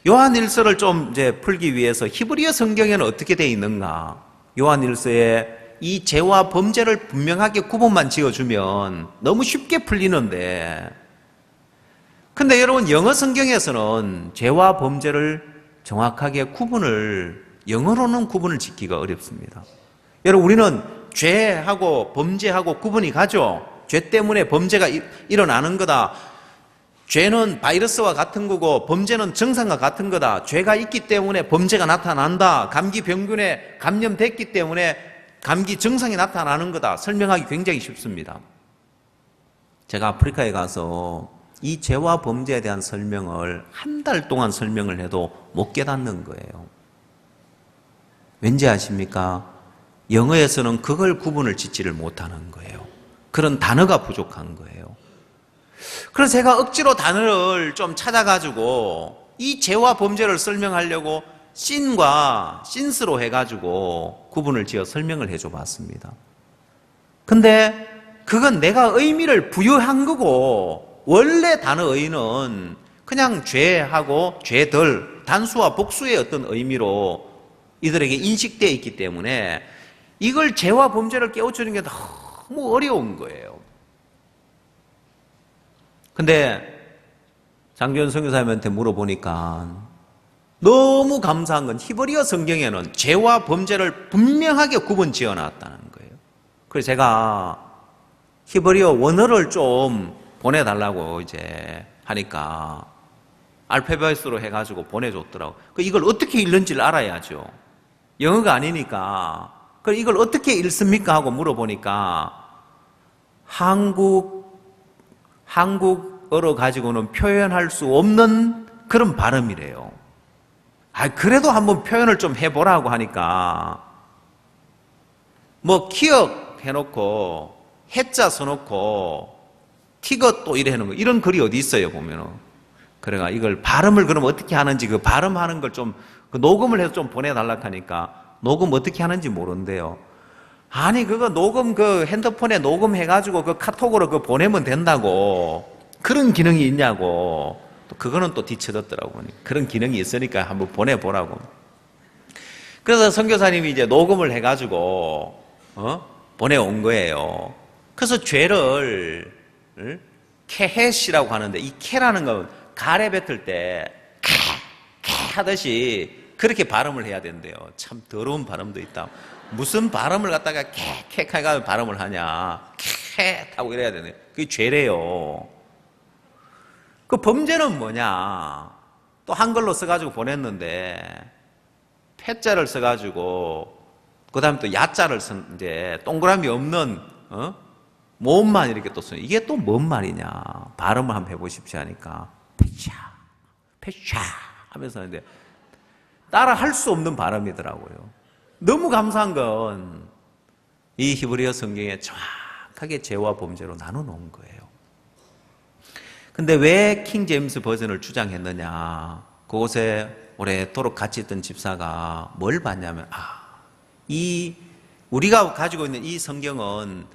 요한일서를 좀 이제 풀기 위해서 히브리어 성경에는 어떻게 되어 있는가? 요한일서에 이 죄와 범죄를 분명하게 구분만 지어주면 너무 쉽게 풀리는데, 근데 여러분 영어 성경에서는 죄와 범죄를 정확하게 영어로는 구분을 짓기가 어렵습니다. 여러분 우리는 죄하고 범죄하고 구분이 가죠. 죄 때문에 범죄가 일어나는 거다. 죄는 바이러스와 같은 거고 범죄는 증상과 같은 거다. 죄가 있기 때문에 범죄가 나타난다. 감기 병균에 감염됐기 때문에 감기 증상이 나타나는 거다. 설명하기 굉장히 쉽습니다. 제가 아프리카에 가서 이 죄와 범죄에 대한 설명을 한 달 동안 설명을 해도 못 깨닫는 거예요. 왠지 아십니까? 영어에서는 그걸 구분을 짓지를 못하는 거예요. 그런 단어가 부족한 거예요. 그래서 제가 억지로 단어를 좀 찾아가지고 이 죄와 범죄를 설명하려고 신과 신스로 해가지고 구분을 지어 설명을 해줘 봤습니다. 근데 그건 내가 의미를 부여한 거고, 원래 단어 의는 그냥 죄하고 죄들, 단수와 복수의 어떤 의미로 이들에게 인식되어 있기 때문에 이걸 죄와 범죄를 깨우치는 게 너무 어려운 거예요. 근데 장기현 선교사님한테 물어보니까 너무 감사한 건 히브리어 성경에는 죄와 범죄를 분명하게 구분 지어놨다는 거예요. 그래서 제가 히브리어 원어를 좀 보내달라고 이제 하니까 알파벳으로 해가지고 보내줬더라고. 이걸 어떻게 읽는지를 알아야죠. 영어가 아니니까. 그럼 이걸 어떻게 읽습니까? 하고 물어보니까 한국어로 가지고는 표현할 수 없는 그런 발음이래요. 그래도 한번 표현을 좀 해보라고 하니까 뭐 기억 해놓고 해자 써놓고 티거 또 이래 해놓은 거, 이런 글이 어디 있어요 보면은. 그래가 이걸 발음을 그럼 어떻게 하는지 그 발음하는 걸 좀 녹음을 해서 좀 보내달라고 하니까 녹음 어떻게 하는지 모른대요. 아니 그거 녹음 그 핸드폰에 녹음해가지고 그 카톡으로 그 보내면 된다고, 그런 기능이 있냐고. 또 그거는 또 뒤쳐졌더라고. 그런 기능이 있으니까 한번 보내보라고. 그래서 선교사님이 이제 녹음을 해가지고 보내온 거예요. 그래서 죄를 케헷이라고 하는데, 이 케라는 건 가래 뱉을 때 케 하듯이 그렇게 발음을 해야 된대요. 참 더러운 발음도 있다. 무슨 발음을 갖다가 케 해가 발음을 하냐, 케 하고 이래야 되네. 그게 죄래요. 그 범죄는 뭐냐? 또 한글로 써가지고 보냈는데 패자를 써가지고 그다음에 또 야자를 쓴데 동그라미 없는 모음만 이렇게 또 써요. 이게 또 뭔 말이냐? 발음을 한번 해보십시오 하니까 패샤 하면서 하는데 따라 할 수 없는 발음이더라고요. 너무 감사한 건 이 히브리어 성경에 정확하게 죄와 범죄로 나눠놓은 거예요. 근데 왜 킹 제임스 버전을 주장했느냐? 그곳에 오래도록 같이 있던 집사가 뭘 봤냐면, 우리가 가지고 있는 이 성경은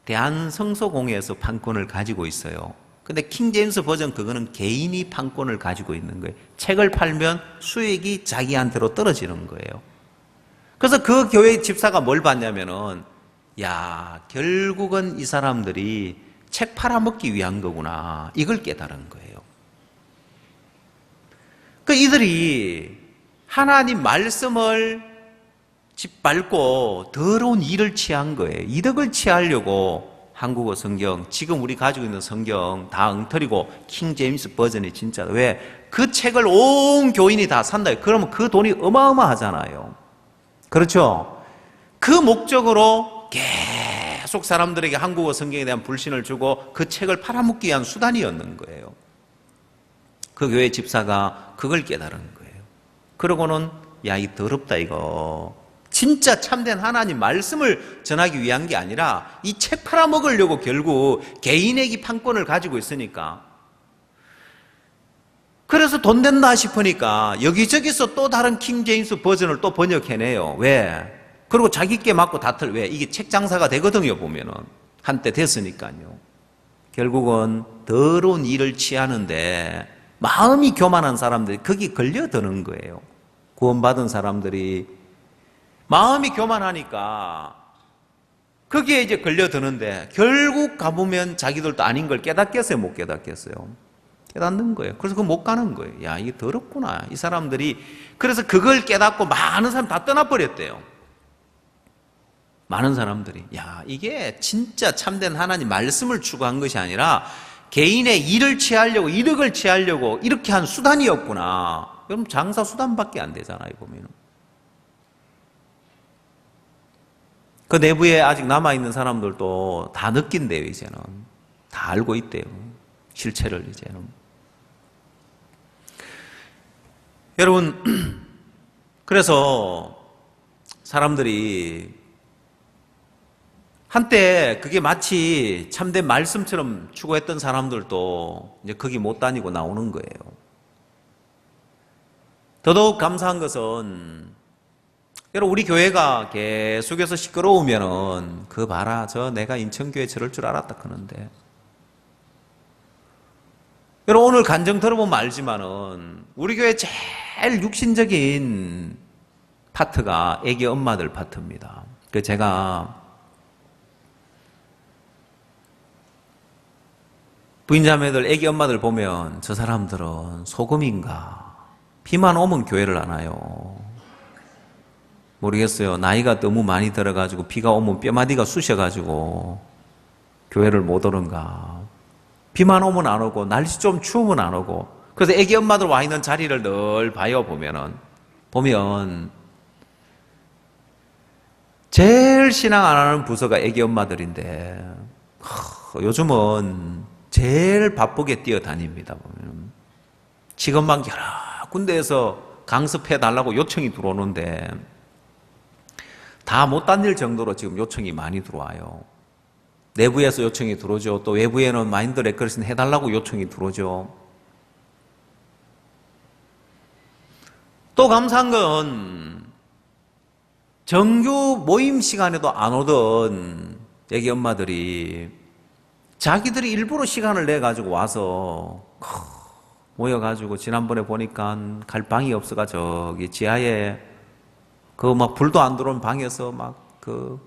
대한성서공회에서 판권을 가지고 있어요. 근데 킹 제임스 버전 그거는 개인이 판권을 가지고 있는 거예요. 책을 팔면 수익이 자기한테로 떨어지는 거예요. 그래서 그 교회 집사가 뭘 봤냐면은, 결국은 이 사람들이 책 팔아먹기 위한 거구나, 이걸 깨달은 거예요. 이들이 하나님 말씀을 짓밟고 더러운 일을 취한 거예요. 이득을 취하려고 한국어 성경, 지금 우리 가지고 있는 성경 다 엉터리고 킹 제임스 버전이 진짜, 왜? 그 책을 온 교인이 다 산다. 그러면 그 돈이 어마어마하잖아요. 그렇죠? 그 목적으로 계속 사람들에게 한국어 성경에 대한 불신을 주고 그 책을 팔아먹기 위한 수단이었는 거예요. 그 교회 집사가 그걸 깨달은 거예요. 그러고는 이 더럽다 이거. 진짜 참된 하나님 말씀을 전하기 위한 게 아니라 이 책 팔아먹으려고 결국 개인에게 판권을 가지고 있으니까. 그래서 돈 된다 싶으니까 여기저기서 또 다른 킹 제임스 버전을 또 번역해내요. 왜? 그리고 자기 께 맞고 다툴, 왜? 이게 책 장사가 되거든요, 보면은. 한때 됐으니까요. 결국은 더러운 일을 취하는데 마음이 교만한 사람들이 거기 걸려드는 거예요. 구원받은 사람들이 마음이 교만하니까 거기에 이제 걸려드는데 결국 가보면 자기들도 아닌 걸 깨닫겠어요, 못 깨닫겠어요? 깨닫는 거예요. 그래서 그거 못 가는 거예요. 야, 이게 더럽구나. 이 사람들이. 그래서 그걸 깨닫고 많은 사람 다 떠나버렸대요. 많은 사람들이. 야, 이게 진짜 참된 하나님 말씀을 추구한 것이 아니라 개인의 일을 취하려고, 이득을 취하려고 이렇게 한 수단이었구나. 여러분, 장사 수단밖에 안 되잖아요, 보면. 그 내부에 아직 남아있는 사람들도 다 느낀대요, 이제는. 다 알고 있대요. 실체를 이제는. 여러분, 그래서 사람들이 한때 그게 마치 참된 말씀처럼 추구했던 사람들도 이제 거기 못 다니고 나오는 거예요. 더더욱 감사한 것은 여러분, 우리 교회가 계속해서 시끄러우면은 그 봐라, 저 내가 인천교회 저럴 줄 알았다 그러는데, 여러분 오늘 간증 들어보면 알지만은 우리 교회 제일 육신적인 파트가 애기 엄마들 파트입니다. 그 제가 부인자매들, 애기 엄마들 보면 저 사람들은 소금인가? 비만 오면 교회를 안 와요. 모르겠어요. 나이가 너무 많이 들어가지고 비가 오면 뼈마디가 쑤셔가지고 교회를 못 오는가? 비만 오면 안 오고 날씨 좀 추우면 안 오고. 그래서 애기 엄마들 와 있는 자리를 늘 봐요. 보면 제일 신앙 안 하는 부서가 애기 엄마들인데 요즘은 제일 바쁘게 뛰어다닙니다. 보면 지금 막 여러 군데에서 강습해 달라고 요청이 들어오는데 다 못 다닐 정도로 지금 요청이 많이 들어와요. 내부에서 요청이 들어오죠. 또 외부에는 마인드 레커리슨 해달라고 요청이 들어오죠. 또 감사한 건 정규 모임 시간에도 안 오던 애기 엄마들이 자기들이 일부러 시간을 내가지고 와서 모여가지고 지난번에 보니까 갈 방이 없어가 저기 지하에 그 막 불도 안 들어온 방에서 막 그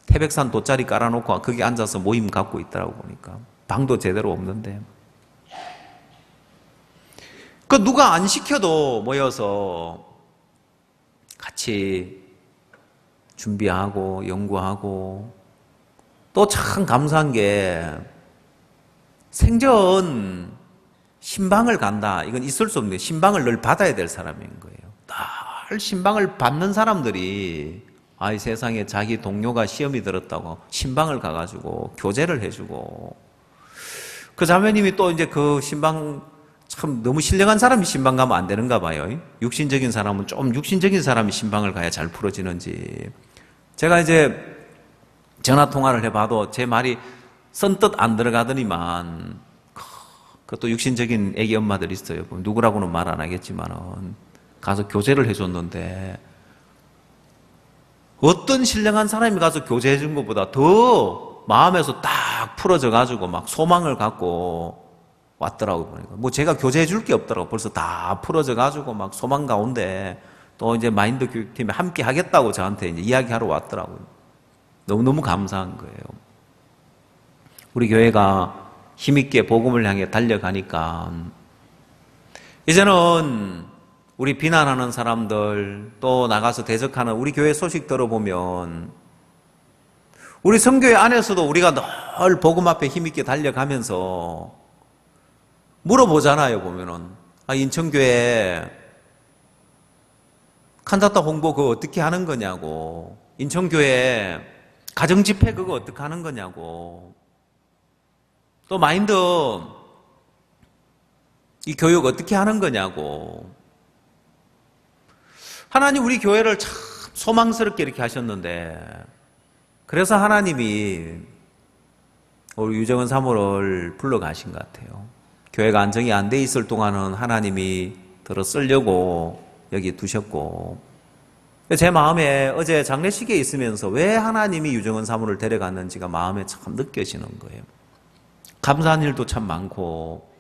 태백산 돗자리 깔아놓고 거기 앉아서 모임 갖고 있더라고. 보니까 방도 제대로 없는데 그 누가 안 시켜도 모여서 같이 준비하고 연구하고, 또 참 감사한 게 생전 신방을 간다, 이건 있을 수 없는, 신방을 늘 받아야 될 사람인 거예요. 늘 신방을 받는 사람들이 이 세상에 자기 동료가 시험이 들었다고 신방을 가가지고 교제를 해주고, 그 자매님이 또 이제 그 신방 참 너무 신령한 사람이 신방 가면 안 되는가 봐요. 육신적인 사람은 좀 육신적인 사람이 신방을 가야 잘 풀어지는지. 제가 이제 전화 통화를 해봐도 제 말이 선뜻 안 들어가더니만, 그것도 육신적인 애기 엄마들 있어요. 누구라고는 말 안 하겠지만은 가서 교제를 해줬는데, 어떤 신령한 사람이 가서 교제해 준 것보다 더 마음에서 딱 풀어져 가지고 막 소망을 갖고 왔더라고요. 보니까 뭐 제가 교제해 줄 게 없더라고. 벌써 다 풀어져 가지고 막 소망 가운데 또 이제 마인드 교육팀에 함께 하겠다고 저한테 이제 이야기하러 왔더라고요. 너무너무 감사한 거예요. 우리 교회가 힘있게 복음을 향해 달려가니까 이제는 우리 비난하는 사람들, 또 나가서 대적하는 우리 교회 소식 들어보면 우리 성교회 안에서도 우리가 늘 복음 앞에 힘있게 달려가면서 물어보잖아요. 보면은 인천교회 칸타타 홍보 그거 어떻게 하는 거냐고, 인천교회 가정집회 그거 어떻게 하는 거냐고, 또 마인드 이 교육 어떻게 하는 거냐고. 하나님 우리 교회를 참 소망스럽게 이렇게 하셨는데, 그래서 하나님이 우리 유정은 사모를 불러가신 것 같아요. 교회가 안정이 안 돼 있을 동안은 하나님이 들어 쓰려고 여기 두셨고, 제 마음에 어제 장례식에 있으면서 왜 하나님이 유정은 사모를 데려갔는지가 마음에 참 느껴지는 거예요. 감사한 일도 참 많고.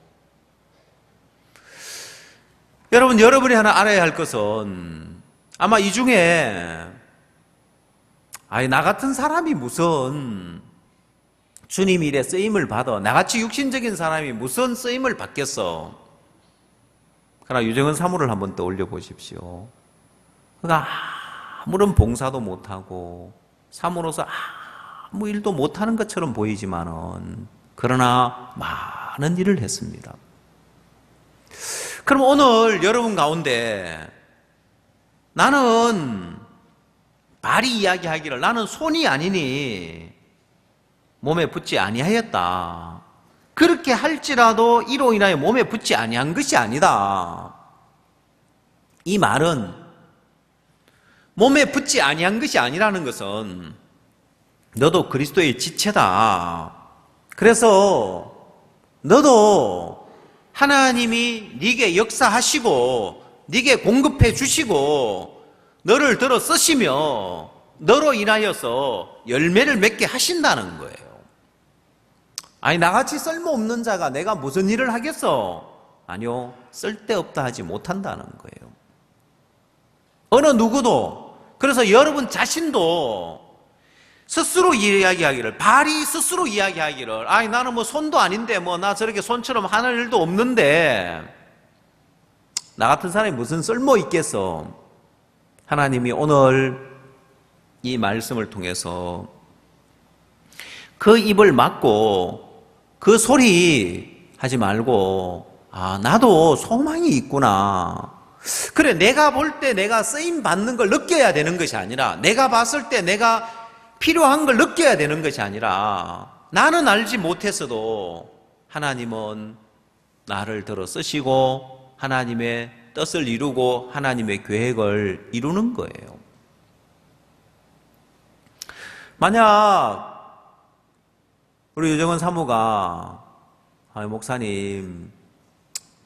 여러분이 하나 알아야 할 것은 아마 이 중에 나 같은 사람이 무슨 주님 일에 쓰임을 받아, 나같이 육신적인 사람이 무슨 쓰임을 받겠어. 그러나 유정은 사모를 한번 떠올려 보십시오. 그가 아무런 봉사도 못하고 사모로서 아무 일도 못하는 것처럼 보이지만은 그러나 많은 일을 했습니다. 그럼 오늘 여러분 가운데 나는 발이 이야기하기를 나는 손이 아니니 몸에 붙지 아니하였다. 그렇게 할지라도 이로 인하여 몸에 붙지 아니한 것이 아니다. 이 말은 몸에 붙지 아니한 것이 아니라는 것은 너도 그리스도의 지체다. 그래서 너도 하나님이 네게 역사하시고 네게 공급해 주시고 너를 들어 쓰시며 너로 인하여서 열매를 맺게 하신다는 거예요. 나같이 쓸모없는 자가 내가 무슨 일을 하겠어? 아니요, 쓸데없다 하지 못한다는 거예요. 어느 누구도. 그래서 여러분 자신도 스스로 이야기하기를, 발이 스스로 이야기하기를, 나는 뭐 손도 아닌데 나 저렇게 손처럼 하는 일도 없는데 나 같은 사람이 무슨 쓸모 있겠어. 하나님이 오늘 이 말씀을 통해서 그 입을 막고 그 소리 하지 말고 나도 소망이 있구나. 그래, 내가 볼 때 내가 쓰임 받는 걸 느껴야 되는 것이 아니라, 내가 봤을 때 내가 필요한 걸 느껴야 되는 것이 아니라, 나는 알지 못했어도 하나님은 나를 들어 쓰시고 하나님의 뜻을 이루고 하나님의 계획을 이루는 거예요. 만약 우리 유정은 사모가 목사님,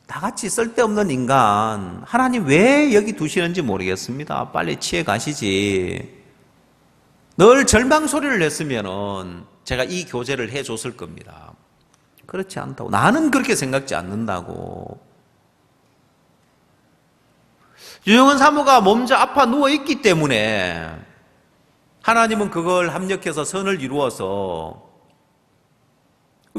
나같이 쓸데없는 인간 하나님 왜 여기 두시는지 모르겠습니다. 빨리 취해 가시지. 늘 절망 소리를 냈으면은 제가 이 교제를 해줬을 겁니다. 그렇지 않다고. 나는 그렇게 생각지 않는다고. 유정은 사모가 몸져 아파 누워있기 때문에 하나님은 그걸 합력해서 선을 이루어서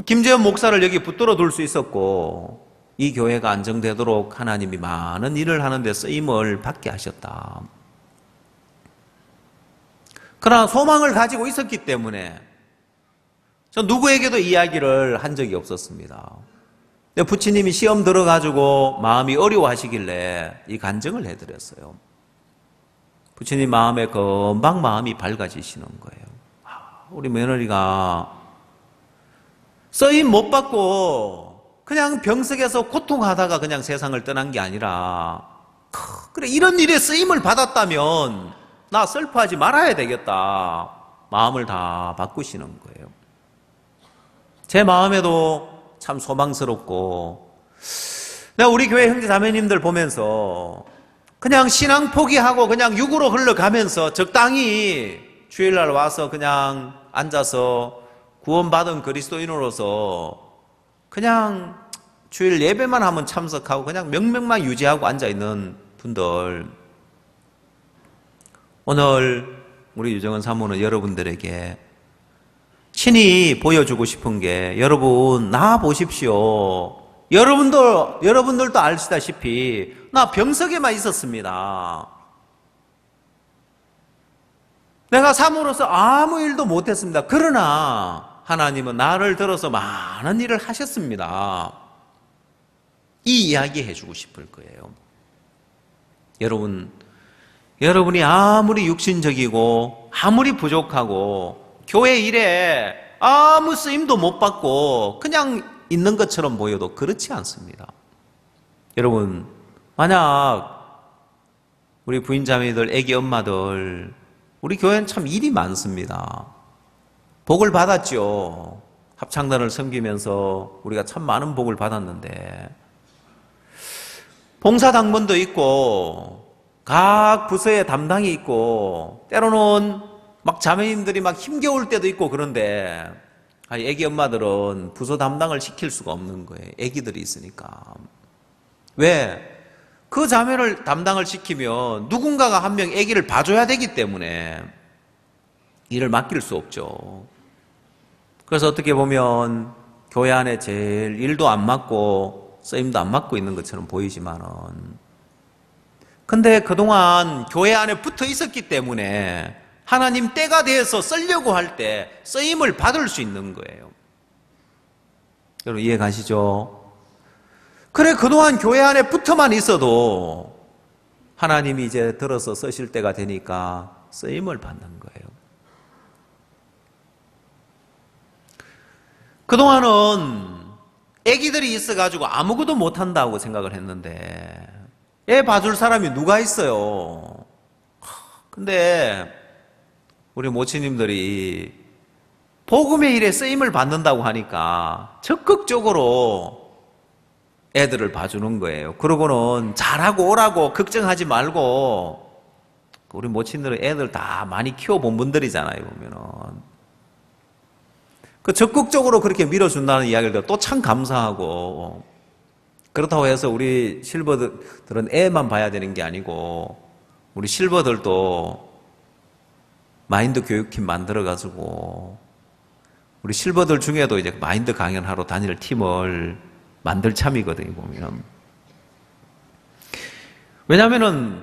김재현 목사를 여기 붙들어 둘 수 있었고, 이 교회가 안정되도록 하나님이 많은 일을 하는데 쓰임을 받게 하셨다. 그러나 소망을 가지고 있었기 때문에 전 누구에게도 이야기를 한 적이 없었습니다. 근데 부처님이 시험 들어가지고 마음이 어려워하시길래 이 간증을 해드렸어요. 부처님 마음에 금방 마음이 밝아지시는 거예요. 우리 며느리가 쓰임 못 받고 그냥 병석에서 고통하다가 그냥 세상을 떠난 게 아니라, 그래, 이런 일에 쓰임을 받았다면 나 슬퍼하지 말아야 되겠다. 마음을 다 바꾸시는 거예요. 제 마음에도 참 소망스럽고, 내가 우리 교회 형제 자매님들 보면서 그냥 신앙 포기하고 그냥 육으로 흘러가면서 적당히 주일날 와서 그냥 앉아서 구원받은 그리스도인으로서 그냥 주일 예배만 하면 참석하고 그냥 명맥만 유지하고 앉아있는 분들, 오늘 우리 유정은 사모는 여러분들에게 친히 보여주고 싶은 게, 여러분 나 보십시오. 여러분들도 아시다시피 나 병석에만 있었습니다. 내가 사모로서 아무 일도 못했습니다. 그러나 하나님은 나를 들어서 많은 일을 하셨습니다. 이 이야기 해주고 싶을 거예요. 여러분이 아무리 육신적이고 아무리 부족하고 교회 일에 아무 쓰임도 못 받고 그냥 있는 것처럼 보여도 그렇지 않습니다. 여러분, 만약 우리 부인자매들, 애기 엄마들, 우리 교회는 참 일이 많습니다. 복을 받았죠. 합창단을 섬기면서 우리가 참 많은 복을 받았는데, 봉사당번도 있고 각 부서에 담당이 있고 때로는 막 자매님들이 막 힘겨울 때도 있고 그런데 애기 엄마들은 부서 담당을 시킬 수가 없는 거예요. 애기들이 있으니까. 왜? 그 자매를 담당을 시키면 누군가가 한 명 애기를 봐줘야 되기 때문에 일을 맡길 수 없죠. 그래서 어떻게 보면 교회 안에 제일 일도 안 맡고 쓰임도 안 맡고 있는 것처럼 보이지만은 근데 그동안 교회 안에 붙어 있었기 때문에 하나님 때가 돼서 쓰려고 할 때 쓰임을 받을 수 있는 거예요. 여러분 이해 가시죠? 그래 그동안 교회 안에 붙어만 있어도 하나님이 이제 들어서 쓰실 때가 되니까 쓰임을 받는 거예요. 그동안은 애기들이 있어가지고 아무것도 못한다고 생각을 했는데 애 봐줄 사람이 누가 있어요? 근데 우리 모치님들이 복음의 일에 쓰임을 받는다고 하니까 적극적으로 애들을 봐주는 거예요. 그러고는 잘하고 오라고 걱정하지 말고 우리 모친들은 애들 다 많이 키워본 분들이잖아요. 보면은 그 적극적으로 그렇게 밀어준다는 이야기를 들어 또 참 감사하고 그렇다고 해서 우리 실버들은 애만 봐야 되는 게 아니고 우리 실버들도 마인드 교육팀 만들어가지고 우리 실버들 중에도 이제 마인드 강연하러 다닐 팀을 만들 참이거든요, 보면. 왜냐면은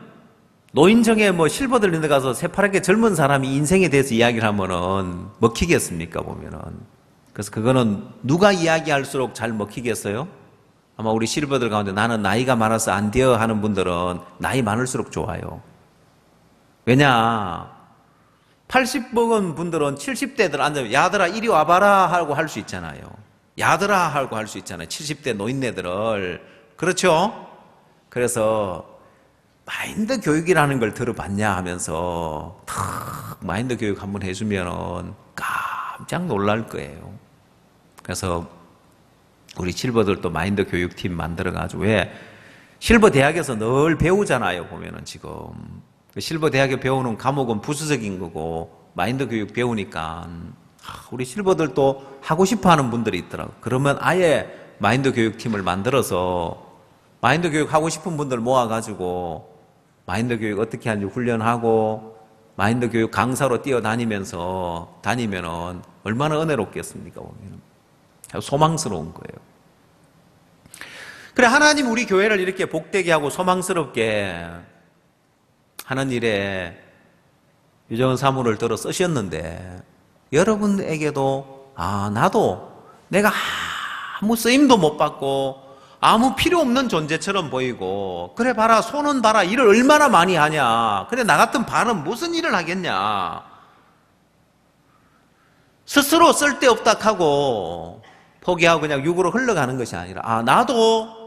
노인정에 뭐 실버들 있는 데 가서 새파랗게 젊은 사람이 인생에 대해서 이야기를 하면은 먹히겠습니까, 보면은. 그래서 그거는 누가 이야기할수록 잘 먹히겠어요? 아마 우리 실버들 가운데 나는 나이가 많아서 안 돼요 하는 분들은 나이 많을수록 좋아요. 왜냐? 80 먹은 분들은 70대들 앉으면 야들아 이리 와봐라 하고 할 수 있잖아요. 야들아 하고 할 수 있잖아요. 70대 노인네들을. 그렇죠? 그래서 마인드 교육이라는 걸 들어봤냐 하면서 탁 마인드 교육 한번 해주면은 깜짝 놀랄 거예요. 그래서 우리 실버들도 마인드 교육팀 만들어가지고 왜 실버 대학에서 늘 배우잖아요. 보면은 지금 실버 대학에 배우는 과목은 부수적인 거고 마인드 교육 배우니까 우리 실버들도 하고 싶어하는 분들이 있더라고요. 그러면 아예 마인드 교육팀을 만들어서 마인드 교육 하고 싶은 분들 모아가지고 마인드 교육 어떻게 하는지 훈련하고 마인드 교육 강사로 뛰어다니면서 다니면은 얼마나 은혜롭겠습니까? 보면 소망스러운 거예요. 그래 하나님 우리 교회를 이렇게 복되게 하고 소망스럽게 하는 일에 유정은 사무를 들어 쓰셨는데 여러분에게도 나도 내가 아무 쓰임도 못 받고 아무 필요 없는 존재처럼 보이고 그래 봐라 손은 봐라 일을 얼마나 많이 하냐 그래 나 같은 반은 무슨 일을 하겠냐 스스로 쓸데없다 하고 포기하고 그냥 육으로 흘러가는 것이 아니라 나도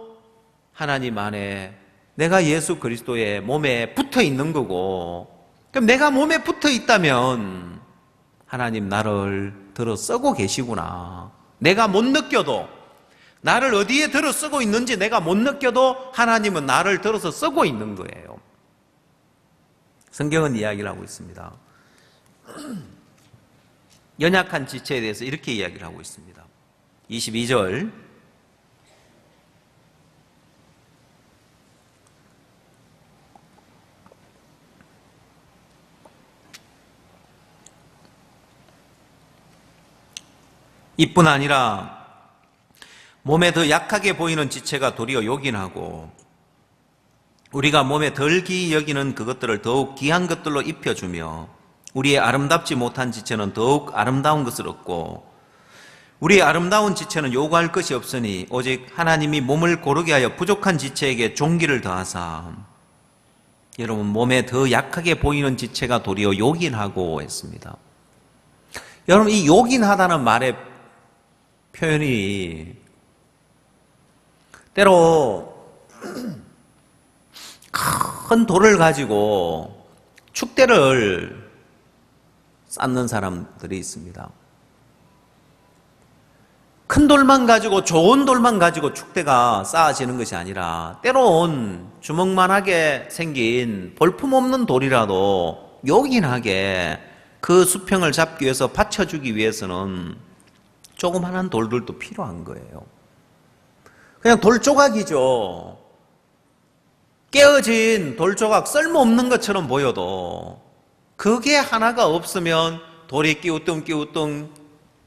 하나님 안에 내가 예수 그리스도의 몸에 붙어 있는 거고 그럼 내가 몸에 붙어 있다면 하나님 나를 들어 쓰고 계시구나. 내가 못 느껴도 나를 어디에 들어 쓰고 있는지 내가 못 느껴도 하나님은 나를 들어서 쓰고 있는 거예요. 성경은 이야기를 하고 있습니다. 연약한 지체에 대해서 이렇게 이야기를 하고 있습니다. 22절 이뿐 아니라 몸에 더 약하게 보이는 지체가 도리어 요긴하고 우리가 몸에 덜 귀히 여기는 그것들을 더욱 귀한 것들로 입혀주며 우리의 아름답지 못한 지체는 더욱 아름다운 것을 얻고 우리의 아름다운 지체는 요구할 것이 없으니 오직 하나님이 몸을 고르게 하여 부족한 지체에게 종기를 더하사 여러분 몸에 더 약하게 보이는 지체가 도리어 요긴하고 했습니다. 여러분 이 요긴하다는 말의 표현이 때로 큰 돌을 가지고 축대를 쌓는 사람들이 있습니다. 큰 돌만 가지고 좋은 돌만 가지고 축대가 쌓아지는 것이 아니라 때론 주먹만하게 생긴 볼품없는 돌이라도 요긴하게 그 수평을 잡기 위해서 받쳐주기 위해서는 조그마한 돌들도 필요한 거예요. 그냥 돌 조각이죠. 깨어진 돌 조각 쓸모없는 것처럼 보여도 그게 하나가 없으면 돌이 끼우뚱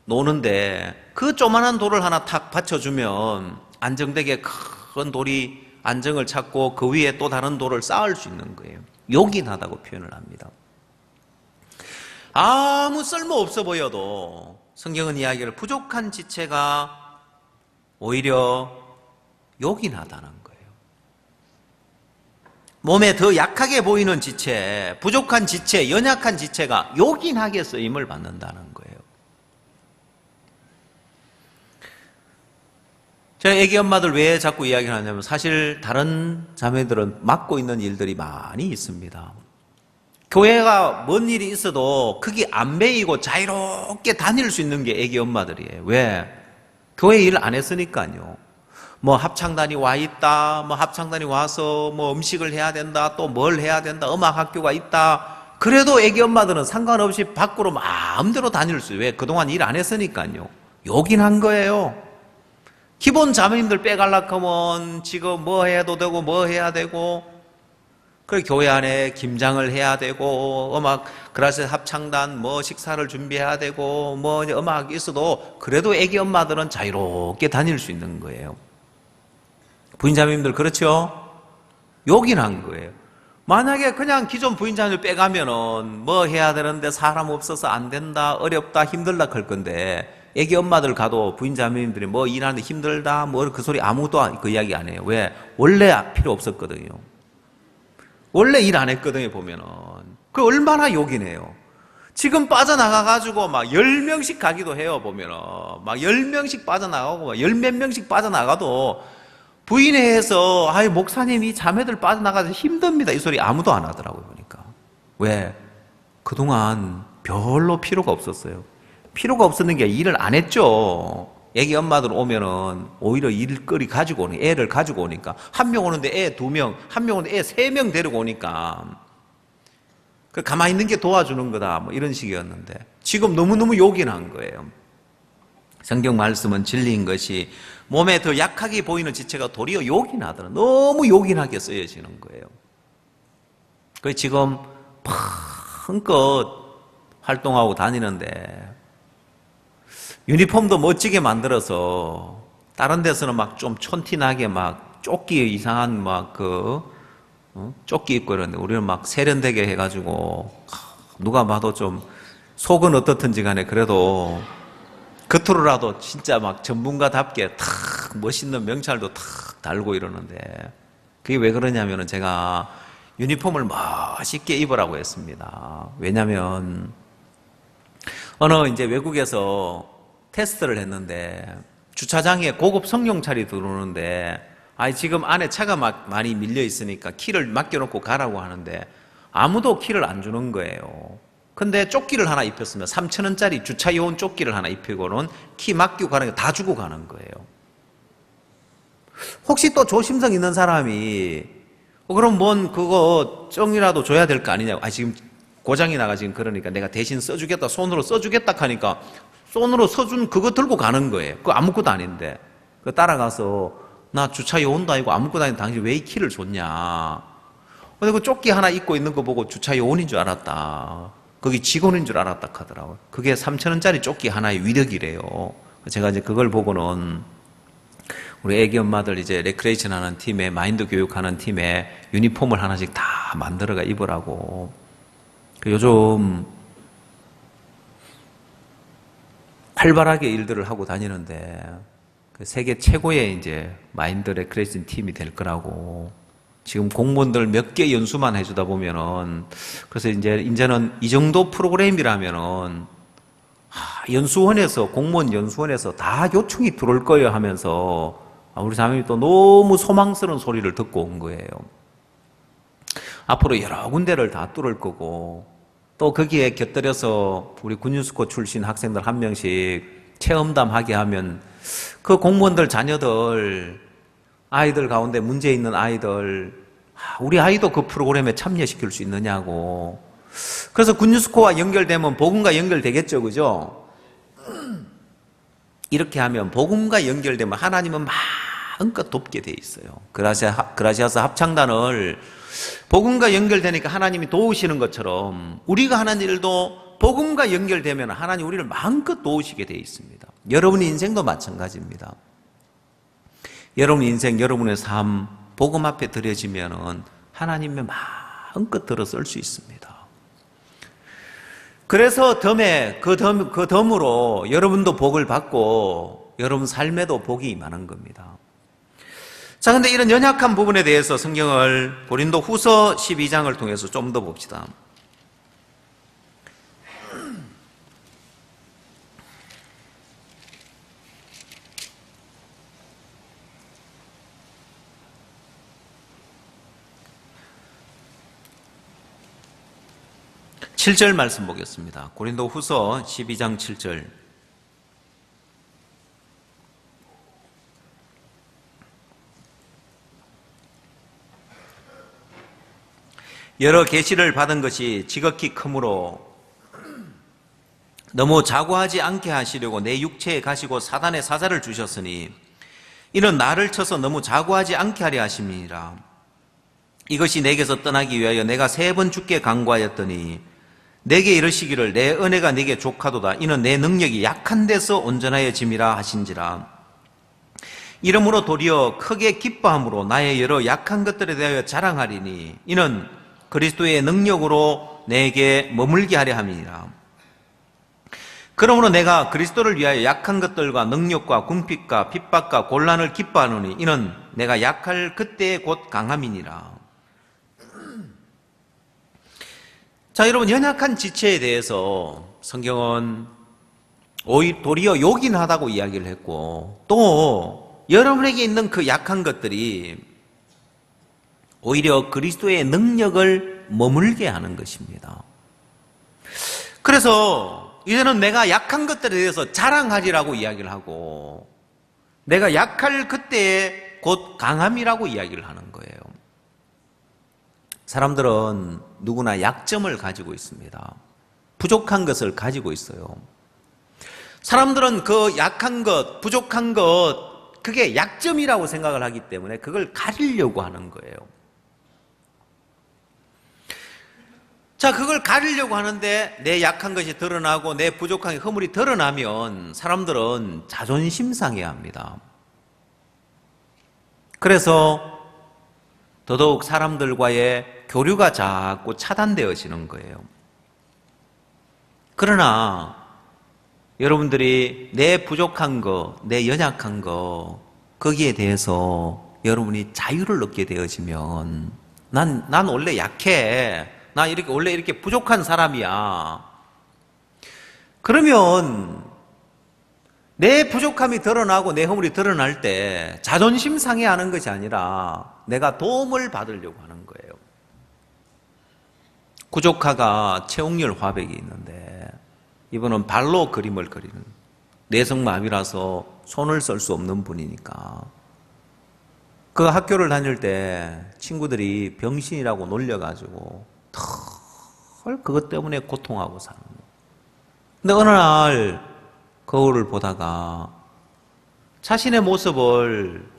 노는데 그 조그만한 돌을 하나 탁 받쳐주면 안정되게 큰 돌이 안정을 찾고 그 위에 또 다른 돌을 쌓을 수 있는 거예요. 요긴하다고 표현을 합니다. 아무 쓸모없어 보여도 성경은 이야기를 부족한 지체가 오히려 요긴하다는 거예요. 몸에 더 약하게 보이는 지체, 부족한 지체, 연약한 지체가 요긴하게 쓰임을 받는다는 거예요. 제가 애기 엄마들 왜 자꾸 이야기를 하냐면 사실 다른 자매들은 맡고 있는 일들이 많이 있습니다. 교회가 뭔 일이 있어도 그게 안 베이고 자유롭게 다닐 수 있는 게 애기 엄마들이에요. 왜? 교회 일 안 했으니까요. 뭐 합창단이 와 있다, 뭐 합창단이 와서 뭐 음식을 해야 된다, 또 뭘 해야 된다, 음악 학교가 있다. 그래도 애기 엄마들은 상관없이 밖으로 마음대로 다닐 수 있어요. 왜? 그동안 일 안 했으니까요. 요긴한 거예요. 기본 자매님들 빼갈라 하면 지금 뭐 해도 되고 뭐 해야 되고, 그 교회 안에 김장을 해야 되고, 음악 클래스 합창단 뭐 식사를 준비해야 되고, 뭐 음악이 있어도 그래도 애기 엄마들은 자유롭게 다닐 수 있는 거예요. 부인자매님들 그렇죠? 요긴한 거예요. 만약에 그냥 기존 부인자매를 빼가면은 뭐 해야 되는데 사람 없어서 안 된다, 어렵다, 힘들다 할 건데, 애기 엄마들 가도 부인자매님들이 뭐 일하는데 힘들다, 뭐 그 소리 아무도 그 이야기 안 해요. 왜? 원래 필요 없었거든요. 원래 일 안 했거든요, 보면은. 그 얼마나 요긴해요. 지금 빠져나가가지고 막 10명씩 가기도 해요, 보면은. 막 10명씩 빠져나가고 막 10몇 명씩 빠져나가도 부인회에서 아이, 목사님이 자매들 빠져나가서 힘듭니다. 이 소리 아무도 안 하더라고요, 보니까. 왜? 그동안 별로 필요가 없었어요. 필요가 없었는 게 일을 안 했죠. 애기 엄마들 오면은 오히려 일거리 가지고 오니, 애를 가지고 오니까. 한 명 오는데 애 2명, 한 명 오는데 애 3명 데리고 오니까. 그 가만히 있는 게 도와주는 거다. 뭐 이런 식이었는데. 지금 너무너무 요긴한 거예요. 성경 말씀은 진리인 것이 몸에 더 약하게 보이는 지체가 도리어 요긴하더라. 너무 요긴하게 쓰여지는 거예요. 그래서 지금 펑껏 활동하고 다니는데 유니폼도 멋지게 만들어서 다른 데서는 막 좀 촌티나게 막 조끼 이상한 막 조끼 입고 이러는데 우리는 막 세련되게 해가지고 누가 봐도 좀 속은 어떻든지 간에 그래도 겉으로라도 진짜 막 전문가답게 탁 멋있는 명찰도 탁 달고 이러는데 그게 왜 그러냐면은 제가 유니폼을 멋있게 입으라고 했습니다. 왜냐면 어느 이제 외국에서 테스트를 했는데 주차장에 고급 성룡차리 들어오는데 지금 안에 차가 막 많이 밀려 있으니까 키를 맡겨놓고 가라고 하는데 아무도 키를 안 주는 거예요. 근데 조끼를 하나 입혔으면 3,000원짜리 주차요원 조끼를 하나 입히고는 키 맡기고 가는 거 다 주고 가는 거예요. 혹시 또 조심성 있는 사람이 그럼 뭔 그거 쩡이라도 줘야 될 거 아니냐고. 지금 고장이 나가 지금 그러니까 내가 대신 써주겠다, 손으로 써주겠다 하니까 손으로 써준 그거 들고 가는 거예요. 그거 아무것도 아닌데. 그 따라가서 나 주차 요원도 아니고 아무것도 아닌 당신 왜 이 키를 줬냐. 근데 그 조끼 하나 입고 있는 거 보고 주차 요원인 줄 알았다. 거기 직원인 줄 알았다 하더라고요. 그게 3,000원짜리 조끼 하나의 위력이래요. 제가 이제 그걸 보고는 우리 애기 엄마들 이제 레크레이션 하는 팀에 마인드 교육하는 팀에 유니폼을 하나씩 다 만들어가 입으라고. 요즘 활발하게 일들을 하고 다니는데 세계 최고의 이제 마인드 레크레이션 팀이 될 거라고. 지금 공무원들 몇 개 연수만 해주다 보면은 그래서 이제는 이 정도 프로그램이라면은 연수원에서 공무원 연수원에서 다 요청이 들어올 거예요 하면서 우리 자매님이 또 너무 소망스러운 소리를 듣고 온 거예요. 앞으로 여러 군데를 다 뚫을 거고 또 거기에 곁들여서 우리 군인스코 출신 학생들 한 명씩 체험담 하게 하면 그 공무원들 자녀들, 아이들 가운데 문제 있는 아이들, 우리 아이도 그 프로그램에 참여시킬 수 있느냐고. 그래서 굿뉴스코와 연결되면 복음과 연결되겠죠, 그죠? 이렇게 하면 복음과 연결되면 하나님은 마음껏 돕게 돼 있어요. 그라시아스 합창단을 복음과 연결되니까 하나님이 도우시는 것처럼 우리가 하는 일도 복음과 연결되면 하나님 우리를 마음껏 도우시게 돼 있습니다. 여러분의 인생도 마찬가지입니다. 여러분의 인생, 여러분의 삶 복음 앞에 드려지면은 하나님의 마음껏 들어 쓸 수 있습니다. 그래서 그 덤으로 여러분도 복을 받고 여러분 삶에도 복이 임하는 겁니다. 자, 근데 이런 연약한 부분에 대해서 성경을 고린도 후서 12장을 통해서 좀 더 봅시다. 칠 절 말씀 보겠습니다. 고린도 후서 12장 7절. 여러 계시를 받은 것이 지극히 크므로 너무 자고하지 않게 하시려고 내 육체에 가시고 사단의 사자를 주셨으니 이는 나를 쳐서 너무 자고하지 않게 하려 하심이니라. 이것이 내게서 떠나기 위하여 내가 3번 주께 간구하였더니 내게 이르시기를 내 은혜가 내게 족하도다. 이는 내 능력이 약한 데서 온전하여짐이라 하신지라. 이러므로 도리어 크게 기뻐함으로 나의 여러 약한 것들에 대하여 자랑하리니 이는 그리스도의 능력으로 내게 머물게 하려 함이니라. 그러므로 내가 그리스도를 위하여 약한 것들과 능력과 궁핍과 핍박과 곤란을 기뻐하노니 이는 내가 약할 그때에 곧 강함이니라. 자, 여러분, 연약한 지체에 대해서 성경은 도리어 요긴하다고 이야기를 했고, 또 여러분에게 있는 그 약한 것들이 오히려 그리스도의 능력을 머물게 하는 것입니다. 그래서 이제는 내가 약한 것들에 대해서 자랑하리라고 이야기를 하고, 내가 약할 그때에 곧 강함이라고 이야기를 하는 거예요. 사람들은 누구나 약점을 가지고 있습니다. 부족한 것을 가지고 있어요. 사람들은 그 약한 것, 부족한 것, 그게 약점이라고 생각을 하기 때문에 그걸 가리려고 하는 거예요. 자, 그걸 가리려고 하는데 내 약한 것이 드러나고 내 부족한 허물이 드러나면 사람들은 자존심 상해합니다. 그래서 더더욱 사람들과의 교류가 자꾸 차단되어지는 거예요. 그러나 여러분들이 내 부족한 거, 내 연약한 거, 거기에 대해서 여러분이 자유를 얻게 되어지면 난 원래 약해. 나 원래 이렇게 부족한 사람이야. 그러면 내 부족함이 드러나고 내 허물이 드러날 때 자존심 상해하는 것이 아니라 내가 도움을 받으려고 하는 거예요. 구조카가 최옥렬 화백이 있는데 이분은 발로 그림을 그리는 내성마비라서 손을 쓸 수 없는 분이니까 그 학교를 다닐 때 친구들이 병신이라고 놀려가지고 털 그것 때문에 고통하고 사는 거예요. 근데 어느 날 거울을 보다가 자신의 모습을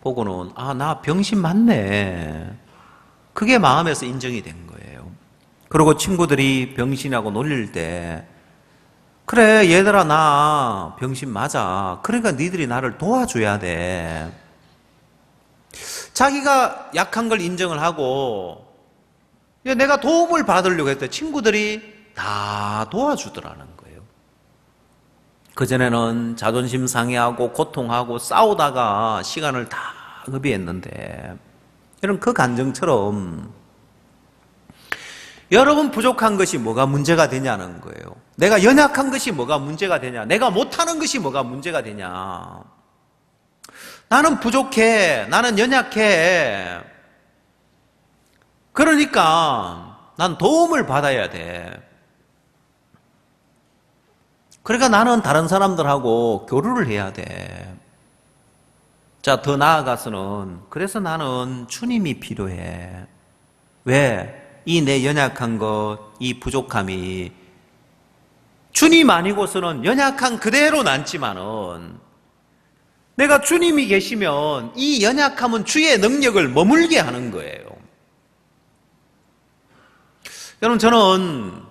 보고는 나 병신 맞네. 그게 마음에서 인정이 된 거예요. 그리고 친구들이 병신이라고 놀릴 때 그래 얘들아 나 병신 맞아. 그러니까 니들이 나를 도와줘야 돼. 자기가 약한 걸 인정을 하고 내가 도움을 받으려고 했더니 친구들이 다 도와주더라는 거예요. 그전에는 자존심 상해하고 고통하고 싸우다가 시간을 다 낭비했는데 이런 그 감정처럼 여러분 부족한 것이 뭐가 문제가 되냐는 거예요. 내가 연약한 것이 뭐가 문제가 되냐. 내가 못하는 것이 뭐가 문제가 되냐. 나는 부족해. 나는 연약해. 그러니까 난 도움을 받아야 돼. 그러니까 나는 다른 사람들하고 교류를 해야 돼. 자, 더 나아가서는 그래서 나는 주님이 필요해. 왜? 이 내 연약한 것, 이 부족함이 주님 아니고서는 연약한 그대로 남지만은 내가 주님이 계시면 이 연약함은 주의 능력을 머물게 하는 거예요. 여러분, 저는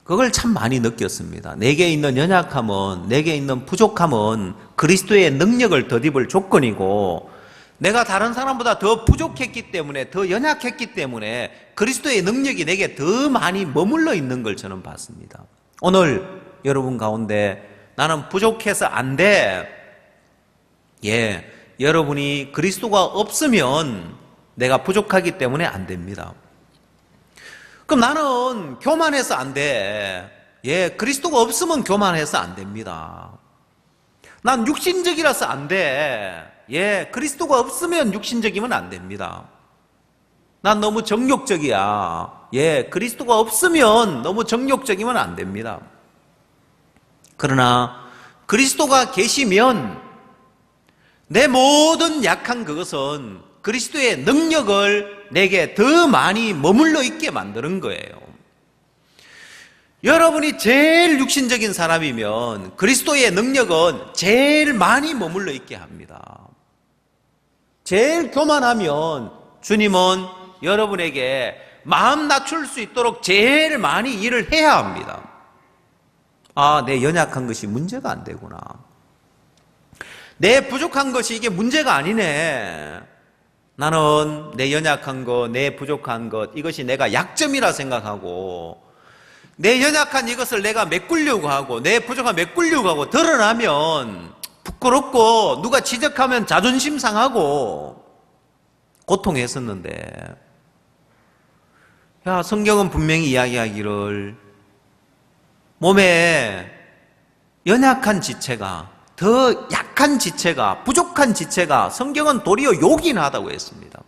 그걸 참 많이 느꼈습니다. 내게 있는 연약함은, 내게 있는 부족함은 그리스도의 능력을 덧입을 조건이고, 내가 다른 사람보다 더 부족했기 때문에, 더 연약했기 때문에 그리스도의 능력이 내게 더 많이 머물러 있는 걸 저는 봤습니다. 오늘 여러분 가운데 나는 부족해서 안 돼. 여러분이 그리스도가 없으면 내가 부족하기 때문에 안 됩니다. 그럼 나는 교만해서 안 돼. 그리스도가 없으면 교만해서 안 됩니다. 난 육신적이라서 안 돼. 그리스도가 없으면 육신적이면 안 됩니다. 난 너무 정욕적이야. 그리스도가 없으면 너무 정욕적이면 안 됩니다. 그러나 그리스도가 계시면 내 모든 약한 그것은 그리스도의 능력을 내게 더 많이 머물러 있게 만드는 거예요. 여러분이 제일 육신적인 사람이면 그리스도의 능력은 제일 많이 머물러 있게 합니다. 제일 교만하면 주님은 여러분에게 마음 낮출 수 있도록 제일 많이 일을 해야 합니다. 내 연약한 것이 문제가 안 되구나. 내 부족한 것이 이게 문제가 아니네. 나는 내 연약한 것, 내 부족한 것, 이것이 내가 약점이라 생각하고, 내 연약한 이것을 내가 메꾸려고 하고, 내 부족한 메꾸려고 하고, 드러나면 부끄럽고, 누가 지적하면 자존심 상하고, 고통했었는데, 성경은 분명히 이야기하기를, 몸에 연약한 지체가, 더 약한 지체가, 부족한 지체가 성경은 도리어 요긴하다고 했습니다.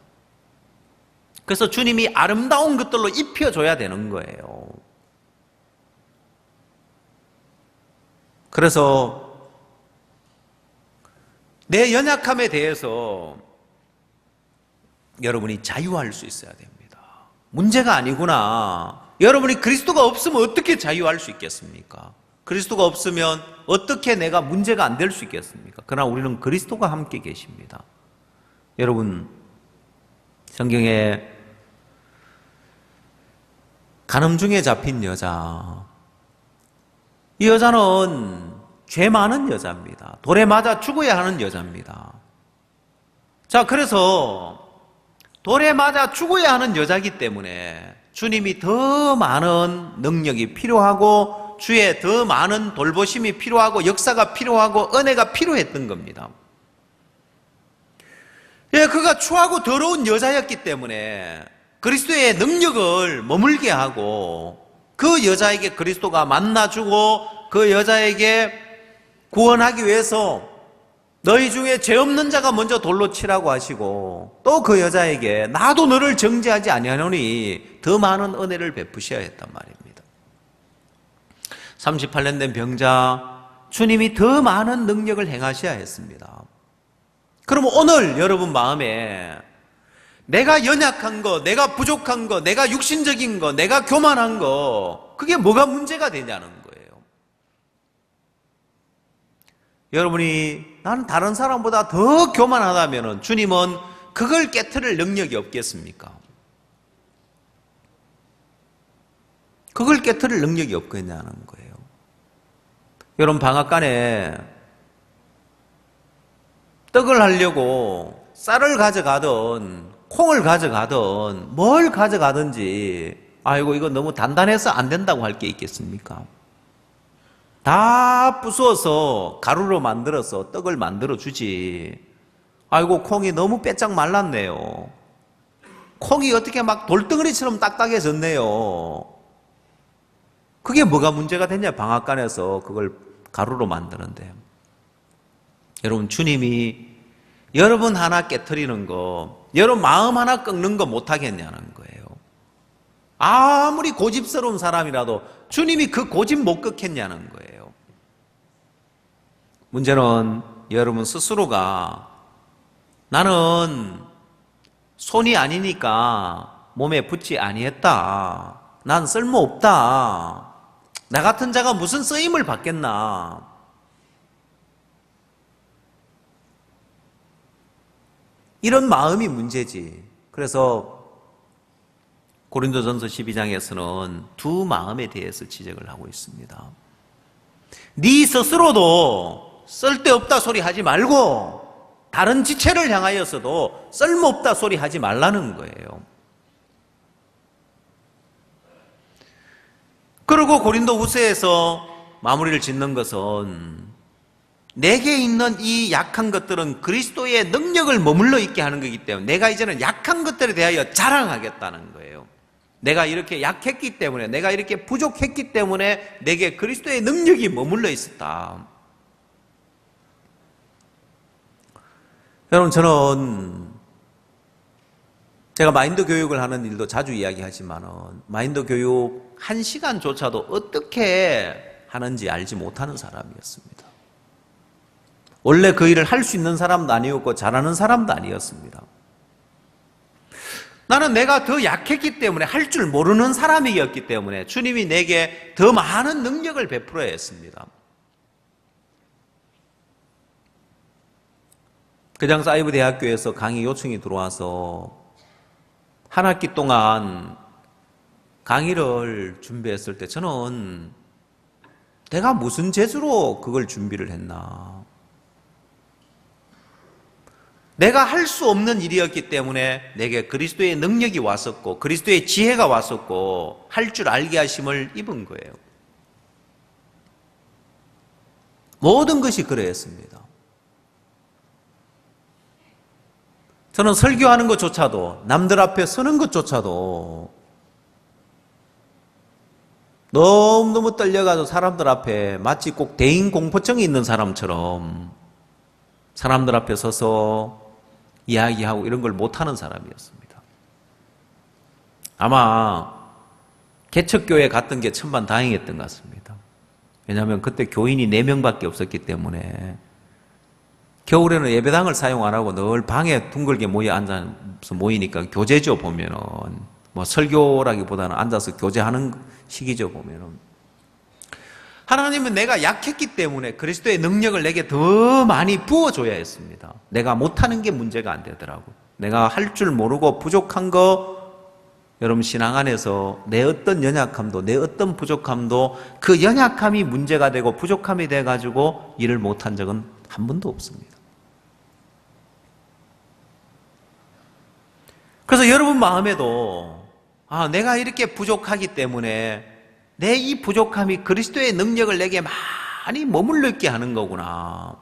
그래서 주님이 아름다운 것들로 입혀줘야 되는 거예요. 그래서 내 연약함에 대해서 여러분이 자유할 수 있어야 됩니다. 문제가 아니구나. 여러분이 그리스도가 없으면 어떻게 자유할 수 있겠습니까? 그리스도가 없으면 어떻게 내가 문제가 안 될 수 있겠습니까? 그러나 우리는 그리스도가 함께 계십니다. 여러분, 성경에 간음 중에 잡힌 여자, 이 여자는 죄 많은 여자입니다. 돌에 맞아 죽어야 하는 여자입니다. 자, 그래서 돌에 맞아 죽어야 하는 여자이기 때문에 주님이 더 많은 능력이 필요하고 주의 더 많은 돌보심이 필요하고 역사가 필요하고 은혜가 필요했던 겁니다. 그가 추하고 더러운 여자였기 때문에 그리스도의 능력을 머물게 하고 그 여자에게 그리스도가 만나주고 그 여자에게 구원하기 위해서 너희 중에 죄 없는 자가 먼저 돌로 치라고 하시고 또 그 여자에게 나도 너를 정죄하지 아니하노니 더 많은 은혜를 베푸셔야 했단 말입니다. 38년 된 병자, 주님이 더 많은 능력을 행하셔야 했습니다. 그럼 오늘 여러분 마음에 내가 연약한 거, 내가 부족한 거, 내가 육신적인 거, 내가 교만한 거, 그게 뭐가 문제가 되냐는 거예요. 여러분이 나는 다른 사람보다 더 교만하다면 주님은 그걸 깨트릴 능력이 없겠습니까? 그걸 깨트릴 능력이 없겠냐는 거예요. 여러분, 방앗간에 떡을 하려고 쌀을 가져가든 콩을 가져가든 뭘 가져가든지 아이고 이거 너무 단단해서 안 된다고 할 게 있겠습니까? 다 부수어서 가루로 만들어서 떡을 만들어 주지. 아이고 콩이 너무 빼짝 말랐네요. 콩이 어떻게 막 돌덩어리처럼 딱딱해졌네요. 그게 뭐가 문제가 됐냐? 방앗간에서 그걸 가루로 만드는데. 여러분, 주님이 여러분 하나 깨트리는 거, 여러분 마음 하나 꺾는 거 못하겠냐는 거예요. 아무리 고집스러운 사람이라도 주님이 그 고집 못 꺾겠냐는 거예요. 문제는 여러분 스스로가 나는 손이 아니니까 몸에 붙지 아니했다. 난 쓸모없다. 나 같은 자가 무슨 쓰임을 받겠나. 이런 마음이 문제지. 그래서 고린도전서 12장에서는 두 마음에 대해서 지적을 하고 있습니다. 네 스스로도 쓸데없다 소리 하지 말고 다른 지체를 향하여서도 쓸모없다 소리 하지 말라는 거예요. 그리고 고린도후서에서 마무리를 짓는 것은 내게 있는 이 약한 것들은 그리스도의 능력을 머물러 있게 하는 거기 때문에 내가 이제는 약한 것들에 대하여 자랑하겠다는 거예요. 내가 이렇게 약했기 때문에, 내가 이렇게 부족했기 때문에 내게 그리스도의 능력이 머물러 있었다. 여러분, 저는 제가 마인드 교육을 하는 일도 자주 이야기하지만은 마인드 교육 1시간조차도 어떻게 하는지 알지 못하는 사람이었습니다. 원래 그 일을 할 수 있는 사람도 아니었고 잘하는 사람도 아니었습니다. 나는 내가 더 약했기 때문에 할 줄 모르는 사람이었기 때문에 주님이 내게 더 많은 능력을 베풀어야 했습니다. 그장 사이버 대학교에서 강의 요청이 들어와서 한 학기 동안 강의를 준비했을 때 저는 내가 무슨 재주로 그걸 준비를 했나. 내가 할 수 없는 일이었기 때문에 내게 그리스도의 능력이 왔었고 그리스도의 지혜가 왔었고 할 줄 알게 하심을 입은 거예요. 모든 것이 그러했습니다. 저는 설교하는 것조차도 남들 앞에 서는 것조차도 너무너무 떨려가지고 사람들 앞에 마치 꼭 대인 공포증이 있는 사람처럼 사람들 앞에 서서 이야기하고 이런 걸 못하는 사람이었습니다. 아마 개척교회 갔던 게 천만다행이었던 것 같습니다. 왜냐하면 그때 교인이 4명밖에 없었기 때문에 겨울에는 예배당을 사용 안 하고 늘 방에 둥글게 모여 앉아서 모이니까 교제죠, 보면은. 뭐 설교라기보다는 앉아서 교제하는 시기죠, 보면은. 하나님은 내가 약했기 때문에 그리스도의 능력을 내게 더 많이 부어줘야 했습니다. 내가 못하는 게 문제가 안 되더라고. 내가 할 줄 모르고 부족한 거, 여러분 신앙 안에서 내 어떤 연약함도, 내 어떤 부족함도 그 연약함이 문제가 되고 부족함이 돼가지고 일을 못한 적은 한 번도 없습니다. 그래서 여러분 마음에도 내가 이렇게 부족하기 때문에 내 이 부족함이 그리스도의 능력을 내게 많이 머물러 있게 하는 거구나.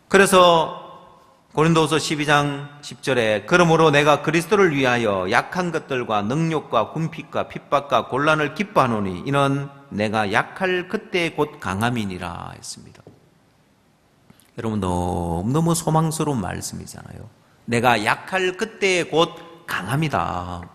그래서 고린도후서 12장 10절에 그러므로 내가 그리스도를 위하여 약한 것들과 능욕과 궁핍과 핍박과 곤란을 기뻐하노니 이는 내가 약할 그때 곧 강함이니라 했습니다. 여러분 너무너무 소망스러운 말씀이잖아요. 내가 약할 그때 곧 강함이다.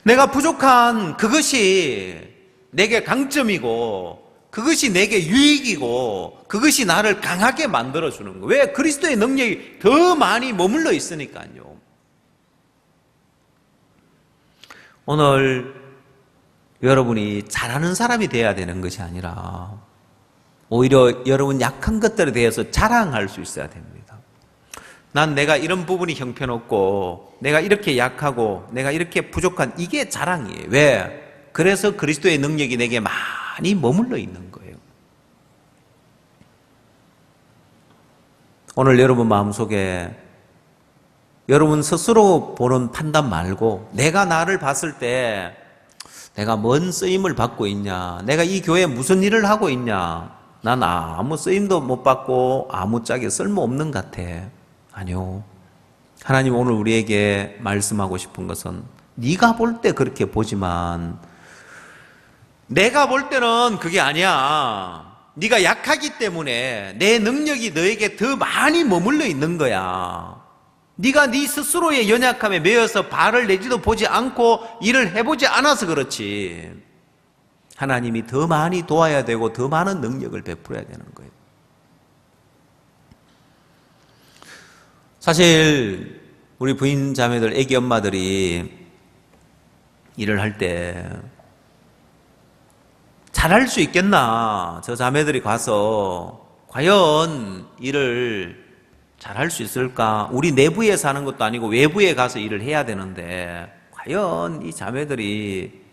내가 부족한 그것이 내게 강점이고 그것이 내게 유익이고 그것이 나를 강하게 만들어주는 거예요. 왜? 그리스도의 능력이 더 많이 머물러 있으니까요. 오늘 여러분이 잘하는 사람이 되어야 되는 것이 아니라 오히려 여러분 약한 것들에 대해서 자랑할 수 있어야 됩니다. 난 내가 이런 부분이 형편없고 내가 이렇게 약하고 내가 이렇게 부족한 이게 자랑이에요. 왜? 그래서 그리스도의 능력이 내게 많이 머물러 있는 거예요. 오늘 여러분 마음속에 여러분 스스로 보는 판단 말고 내가 나를 봤을 때 내가 뭔 쓰임을 받고 있냐, 내가 이 교회에 무슨 일을 하고 있냐, 난 아무 쓰임도 못 받고 아무짝에 쓸모없는 것 같아. 아니요. 하나님 오늘 우리에게 말씀하고 싶은 것은 네가 볼 때 그렇게 보지만 내가 볼 때는 그게 아니야. 네가 약하기 때문에 내 능력이 너에게 더 많이 머물러 있는 거야. 네가 네 스스로의 연약함에 매여서 발을 내지도 보지 않고 일을 해보지 않아서 그렇지. 하나님이 더 많이 도와야 되고 더 많은 능력을 베풀어야 되는 거예요. 사실 우리 부인 자매들, 애기 엄마들이 일을 할 때 잘할 수 있겠나? 저 자매들이 가서 과연 일을 잘할 수 있을까? 우리 내부에 사는 것도 아니고 외부에 가서 일을 해야 되는데 과연 이 자매들이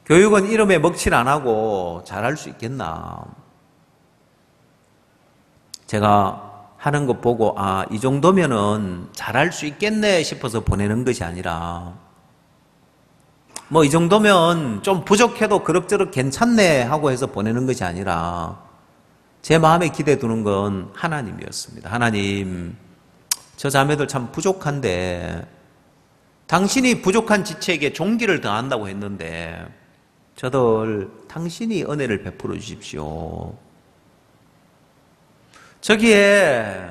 교육은 이름에 먹칠 안 하고 잘할 수 있겠나? 제가 하는 것 보고 이 정도면은 잘할 수 있겠네 싶어서 보내는 것이 아니라 뭐 이 정도면 좀 부족해도 그럭저럭 괜찮네 하고 해서 보내는 것이 아니라 제 마음에 기대 두는 건 하나님이었습니다. 하나님, 저 자매들 참 부족한데 당신이 부족한 지체에게 종기를 더한다고 했는데 저들 당신이 은혜를 베풀어 주십시오. 저기에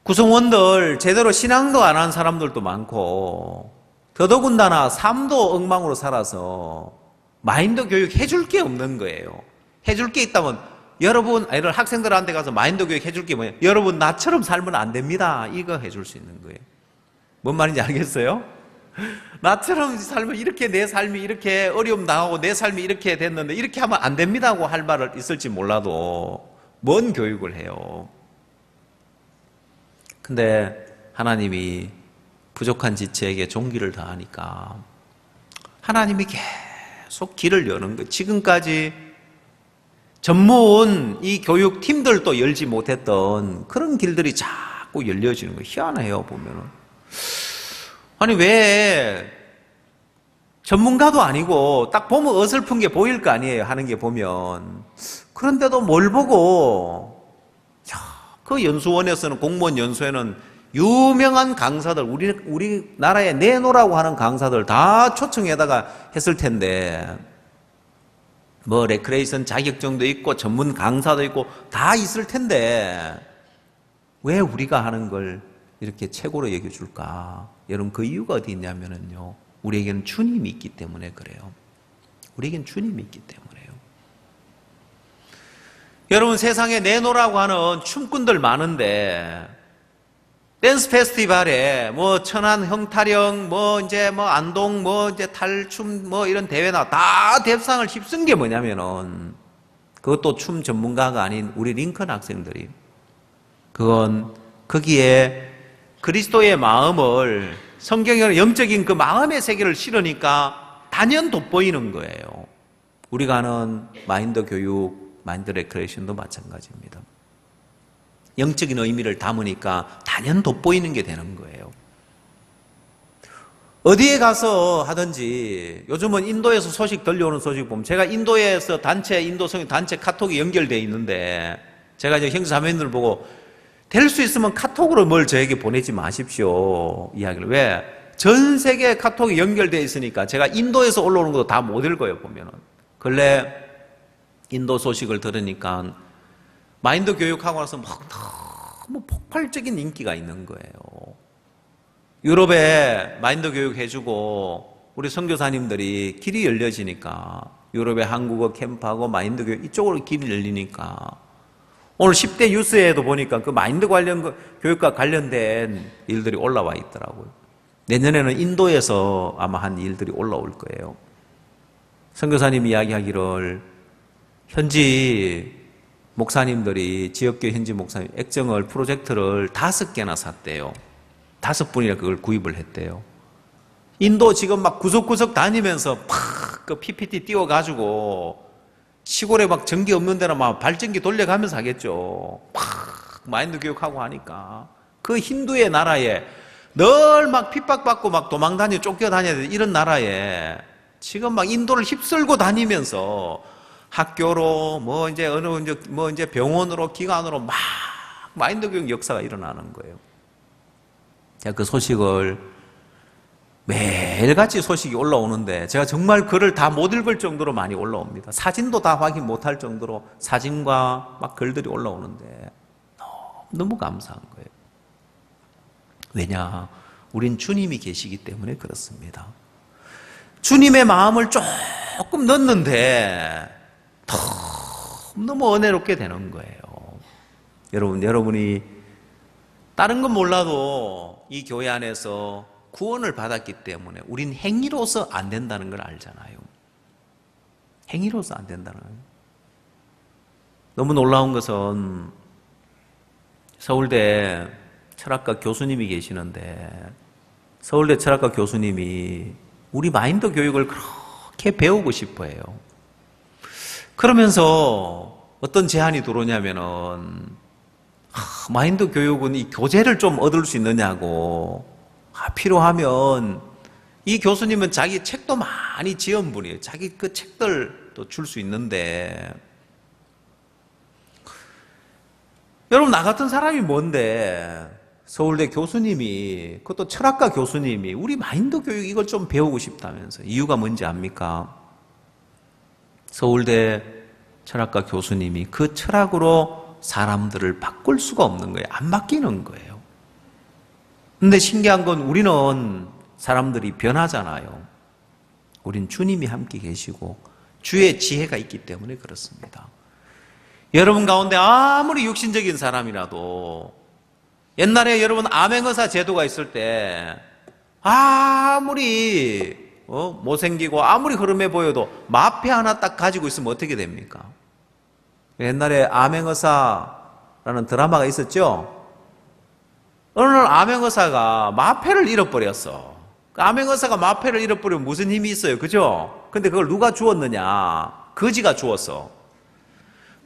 구성원들 제대로 신앙도 안 한 사람들도 많고 더더군다나 삶도 엉망으로 살아서 마인드 교육 해줄 게 없는 거예요. 해줄 게 있다면 여러분, 이런 학생들한테 가서 마인드 교육 해줄 게 뭐예요? 여러분 나처럼 살면 안 됩니다. 이거 해줄 수 있는 거예요. 뭔 말인지 알겠어요? 나처럼 살면 이렇게 내 삶이 이렇게 어려움 당하고 내 삶이 이렇게 됐는데 이렇게 하면 안 됩니다고 할 말을 있을지 몰라도 뭔 교육을 해요? 근데 하나님이 부족한 지체에게 종기를 더하니까 하나님이 계속 길을 여는 거예요. 지금까지 전문 이 교육팀들도 열지 못했던 그런 길들이 자꾸 열려지는 거예요. 희한해요, 보면은. 아니, 왜 전문가도 아니고 딱 보면 어설픈 게 보일 거 아니에요, 하는 게 보면. 그런데도 뭘 보고, 그 연수원에서는, 공무원 연수에는 유명한 강사들, 우리나라에 내놓으라고 하는 강사들 다 초청해다가 했을 텐데, 뭐 레크레이션 자격증도 있고 전문 강사도 있고 다 있을 텐데 왜 우리가 하는 걸 이렇게 최고로 여겨줄까? 여러분, 그 이유가 어디 있냐면요, 우리에게는 주님이 있기 때문에 그래요. 우리에게는 주님이 있기 때문에요. 여러분, 세상에 내놓으라고 하는 춤꾼들 많은데 댄스 페스티벌에 뭐 천안 형타령 뭐 안동 탈춤 이런 대회나 다 대상을 휩쓴 게 뭐냐면은 그것도 춤 전문가가 아닌 우리 링컨 학생들이, 그건 거기에 그리스도의 마음을, 성경의 영적인 그 마음의 세계를 실으니까 단연 돋보이는 거예요. 우리가 하는 마인드 교육, 마인드 레크레이션도 마찬가지입니다. 영적인 의미를 담으니까 단연 돋보이는 게 되는 거예요. 어디에 가서 하든지, 요즘은 인도에서 소식 들려오는 소식 보면, 제가 인도에서 인도성 단체 카톡이 연결되어 있는데, 제가 이제 형제자매님들 보고 될 수 있으면 카톡으로 뭘 저에게 보내지 마십시오 이야기를. 왜? 전 세계 카톡이 연결되어 있으니까 제가 인도에서 올라오는 것도 다 못 읽어요, 보면은. 근래 인도 소식을 들으니까 마인드 교육하고 나서 막 너무 폭발적인 인기가 있는 거예요. 유럽에 마인드 교육 해주고 우리 선교사님들이 길이 열려지니까, 유럽에 한국어 캠프하고 마인드 교육 이쪽으로 길이 열리니까 오늘 10대 뉴스에도 보니까 그 마인드 관련 교육과 관련된 일들이 올라와 있더라고요. 내년에는 인도에서 아마 한 일들이 올라올 거예요. 선교사님이 이야기하기를 현지 목사님들이, 지역교회 현지 목사님 액정을, 프로젝터를 5개나 샀대요. 5분이나 그걸 구입을 했대요. 인도 지금 막 구석구석 다니면서 그 PPT 띄워가지고 시골에 막 전기 없는 데나 막 발전기 돌려가면서 하겠죠. 마인드 교육하고 하니까 그 힌두의 나라에 늘 막 핍박받고 막 도망다니 쫓겨다녀야 돼, 이런 나라에 지금 막 인도를 휩쓸고 다니면서 학교로 이제 병원으로 기관으로 막 마인드 교육 역사가 일어나는 거예요. 제가 그 소식을 매일같이 소식이 올라오는데 제가 정말 글을 다 못 읽을 정도로 많이 올라옵니다. 사진도 다 확인 못할 정도로 사진과 막 글들이 올라오는데 너무 감사한 거예요. 왜냐? 우린 주님이 계시기 때문에 그렇습니다. 주님의 마음을 조금 넣는데 너무 은혜롭게 되는 거예요. 여러분이 다른 건 몰라도 이 교회 안에서 구원을 받았기 때문에 우린 행위로서 안 된다는 걸 알잖아요. 행위로서 안 된다는 거예요. 너무 놀라운 것은 서울대 철학과 교수님이 계시는데 서울대 철학과 교수님이 우리 마인드 교육을 그렇게 배우고 싶어 해요. 그러면서 어떤 제안이 들어오냐면은 마인드 교육은 이 교재를 좀 얻을 수 있느냐고 필요하면 이 교수님은 자기 책도 많이 지은 분이에요. 자기 그 책들도 줄 수 있는데 여러분 나 같은 사람이 뭔데 서울대 교수님이 그것도 철학과 교수님이 우리 마인드 교육 이걸 좀 배우고 싶다면서 이유가 뭔지 압니까? 서울대 철학과 교수님이 그 철학으로 사람들을 바꿀 수가 없는 거예요. 안 바뀌는 거예요. 근데 신기한 건 우리는 사람들이 변하잖아요. 우린 주님이 함께 계시고 주의 지혜가 있기 때문에 그렇습니다. 여러분 가운데 아무리 육신적인 사람이라도 옛날에 여러분 암행어사 제도가 있을 때 아무리 못생기고 아무리 흐름해 보여도 마패 하나 딱 가지고 있으면 어떻게 됩니까? 옛날에 암행어사라는 드라마가 있었죠? 어느 날 암행어사가 마패를 잃어버렸어. 그 암행어사가 마패를 잃어버리면 무슨 힘이 있어요? 그죠? 근데 그걸 누가 주었느냐? 거지가 주었어.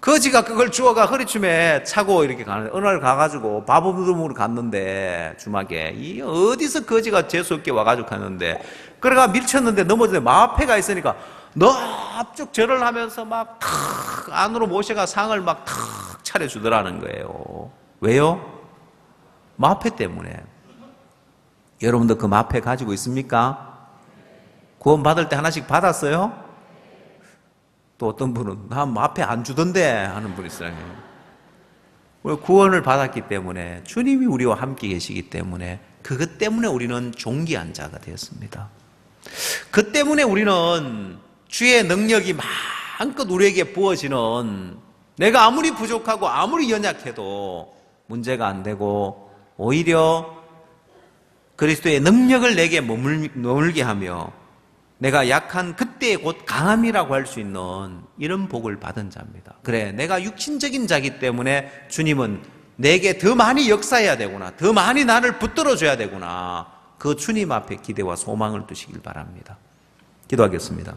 거지가 그걸 주워가 허리춤에 차고 이렇게 가는데 어느 날 가가지고 밥으로 갔는데 주막에 이 어디서 거지가 재수없게 와가지고 갔는데 그래가 밀쳤는데 넘어졌는데 마패가 있으니까 넙죽 절을 하면서 막 탁 안으로 모셔가 상을 막 탁 차려주더라는 거예요. 왜요? 마패 때문에. 여러분도 그 마패 가지고 있습니까? 구원 받을 때 하나씩 받았어요? 또 어떤 분은 나 마패 안 주던데 하는 분이 있어요. 우리 구원을 받았기 때문에 주님이 우리와 함께 계시기 때문에 그것 때문에 우리는 존귀한 자가 되었습니다. 그 때문에 우리는 주의 능력이 마음껏 우리에게 부어지는 내가 아무리 부족하고 아무리 연약해도 문제가 안 되고 오히려 그리스도의 능력을 내게 머물게 하며 내가 약한 그때의 곧 강함이라고 할 수 있는 이런 복을 받은 자입니다. 그래, 내가 육신적인 자기 때문에 주님은 내게 더 많이 역사해야 되구나. 더 많이 나를 붙들어줘야 되구나. 그 주님 앞에 기대와 소망을 두시길 바랍니다. 기도하겠습니다.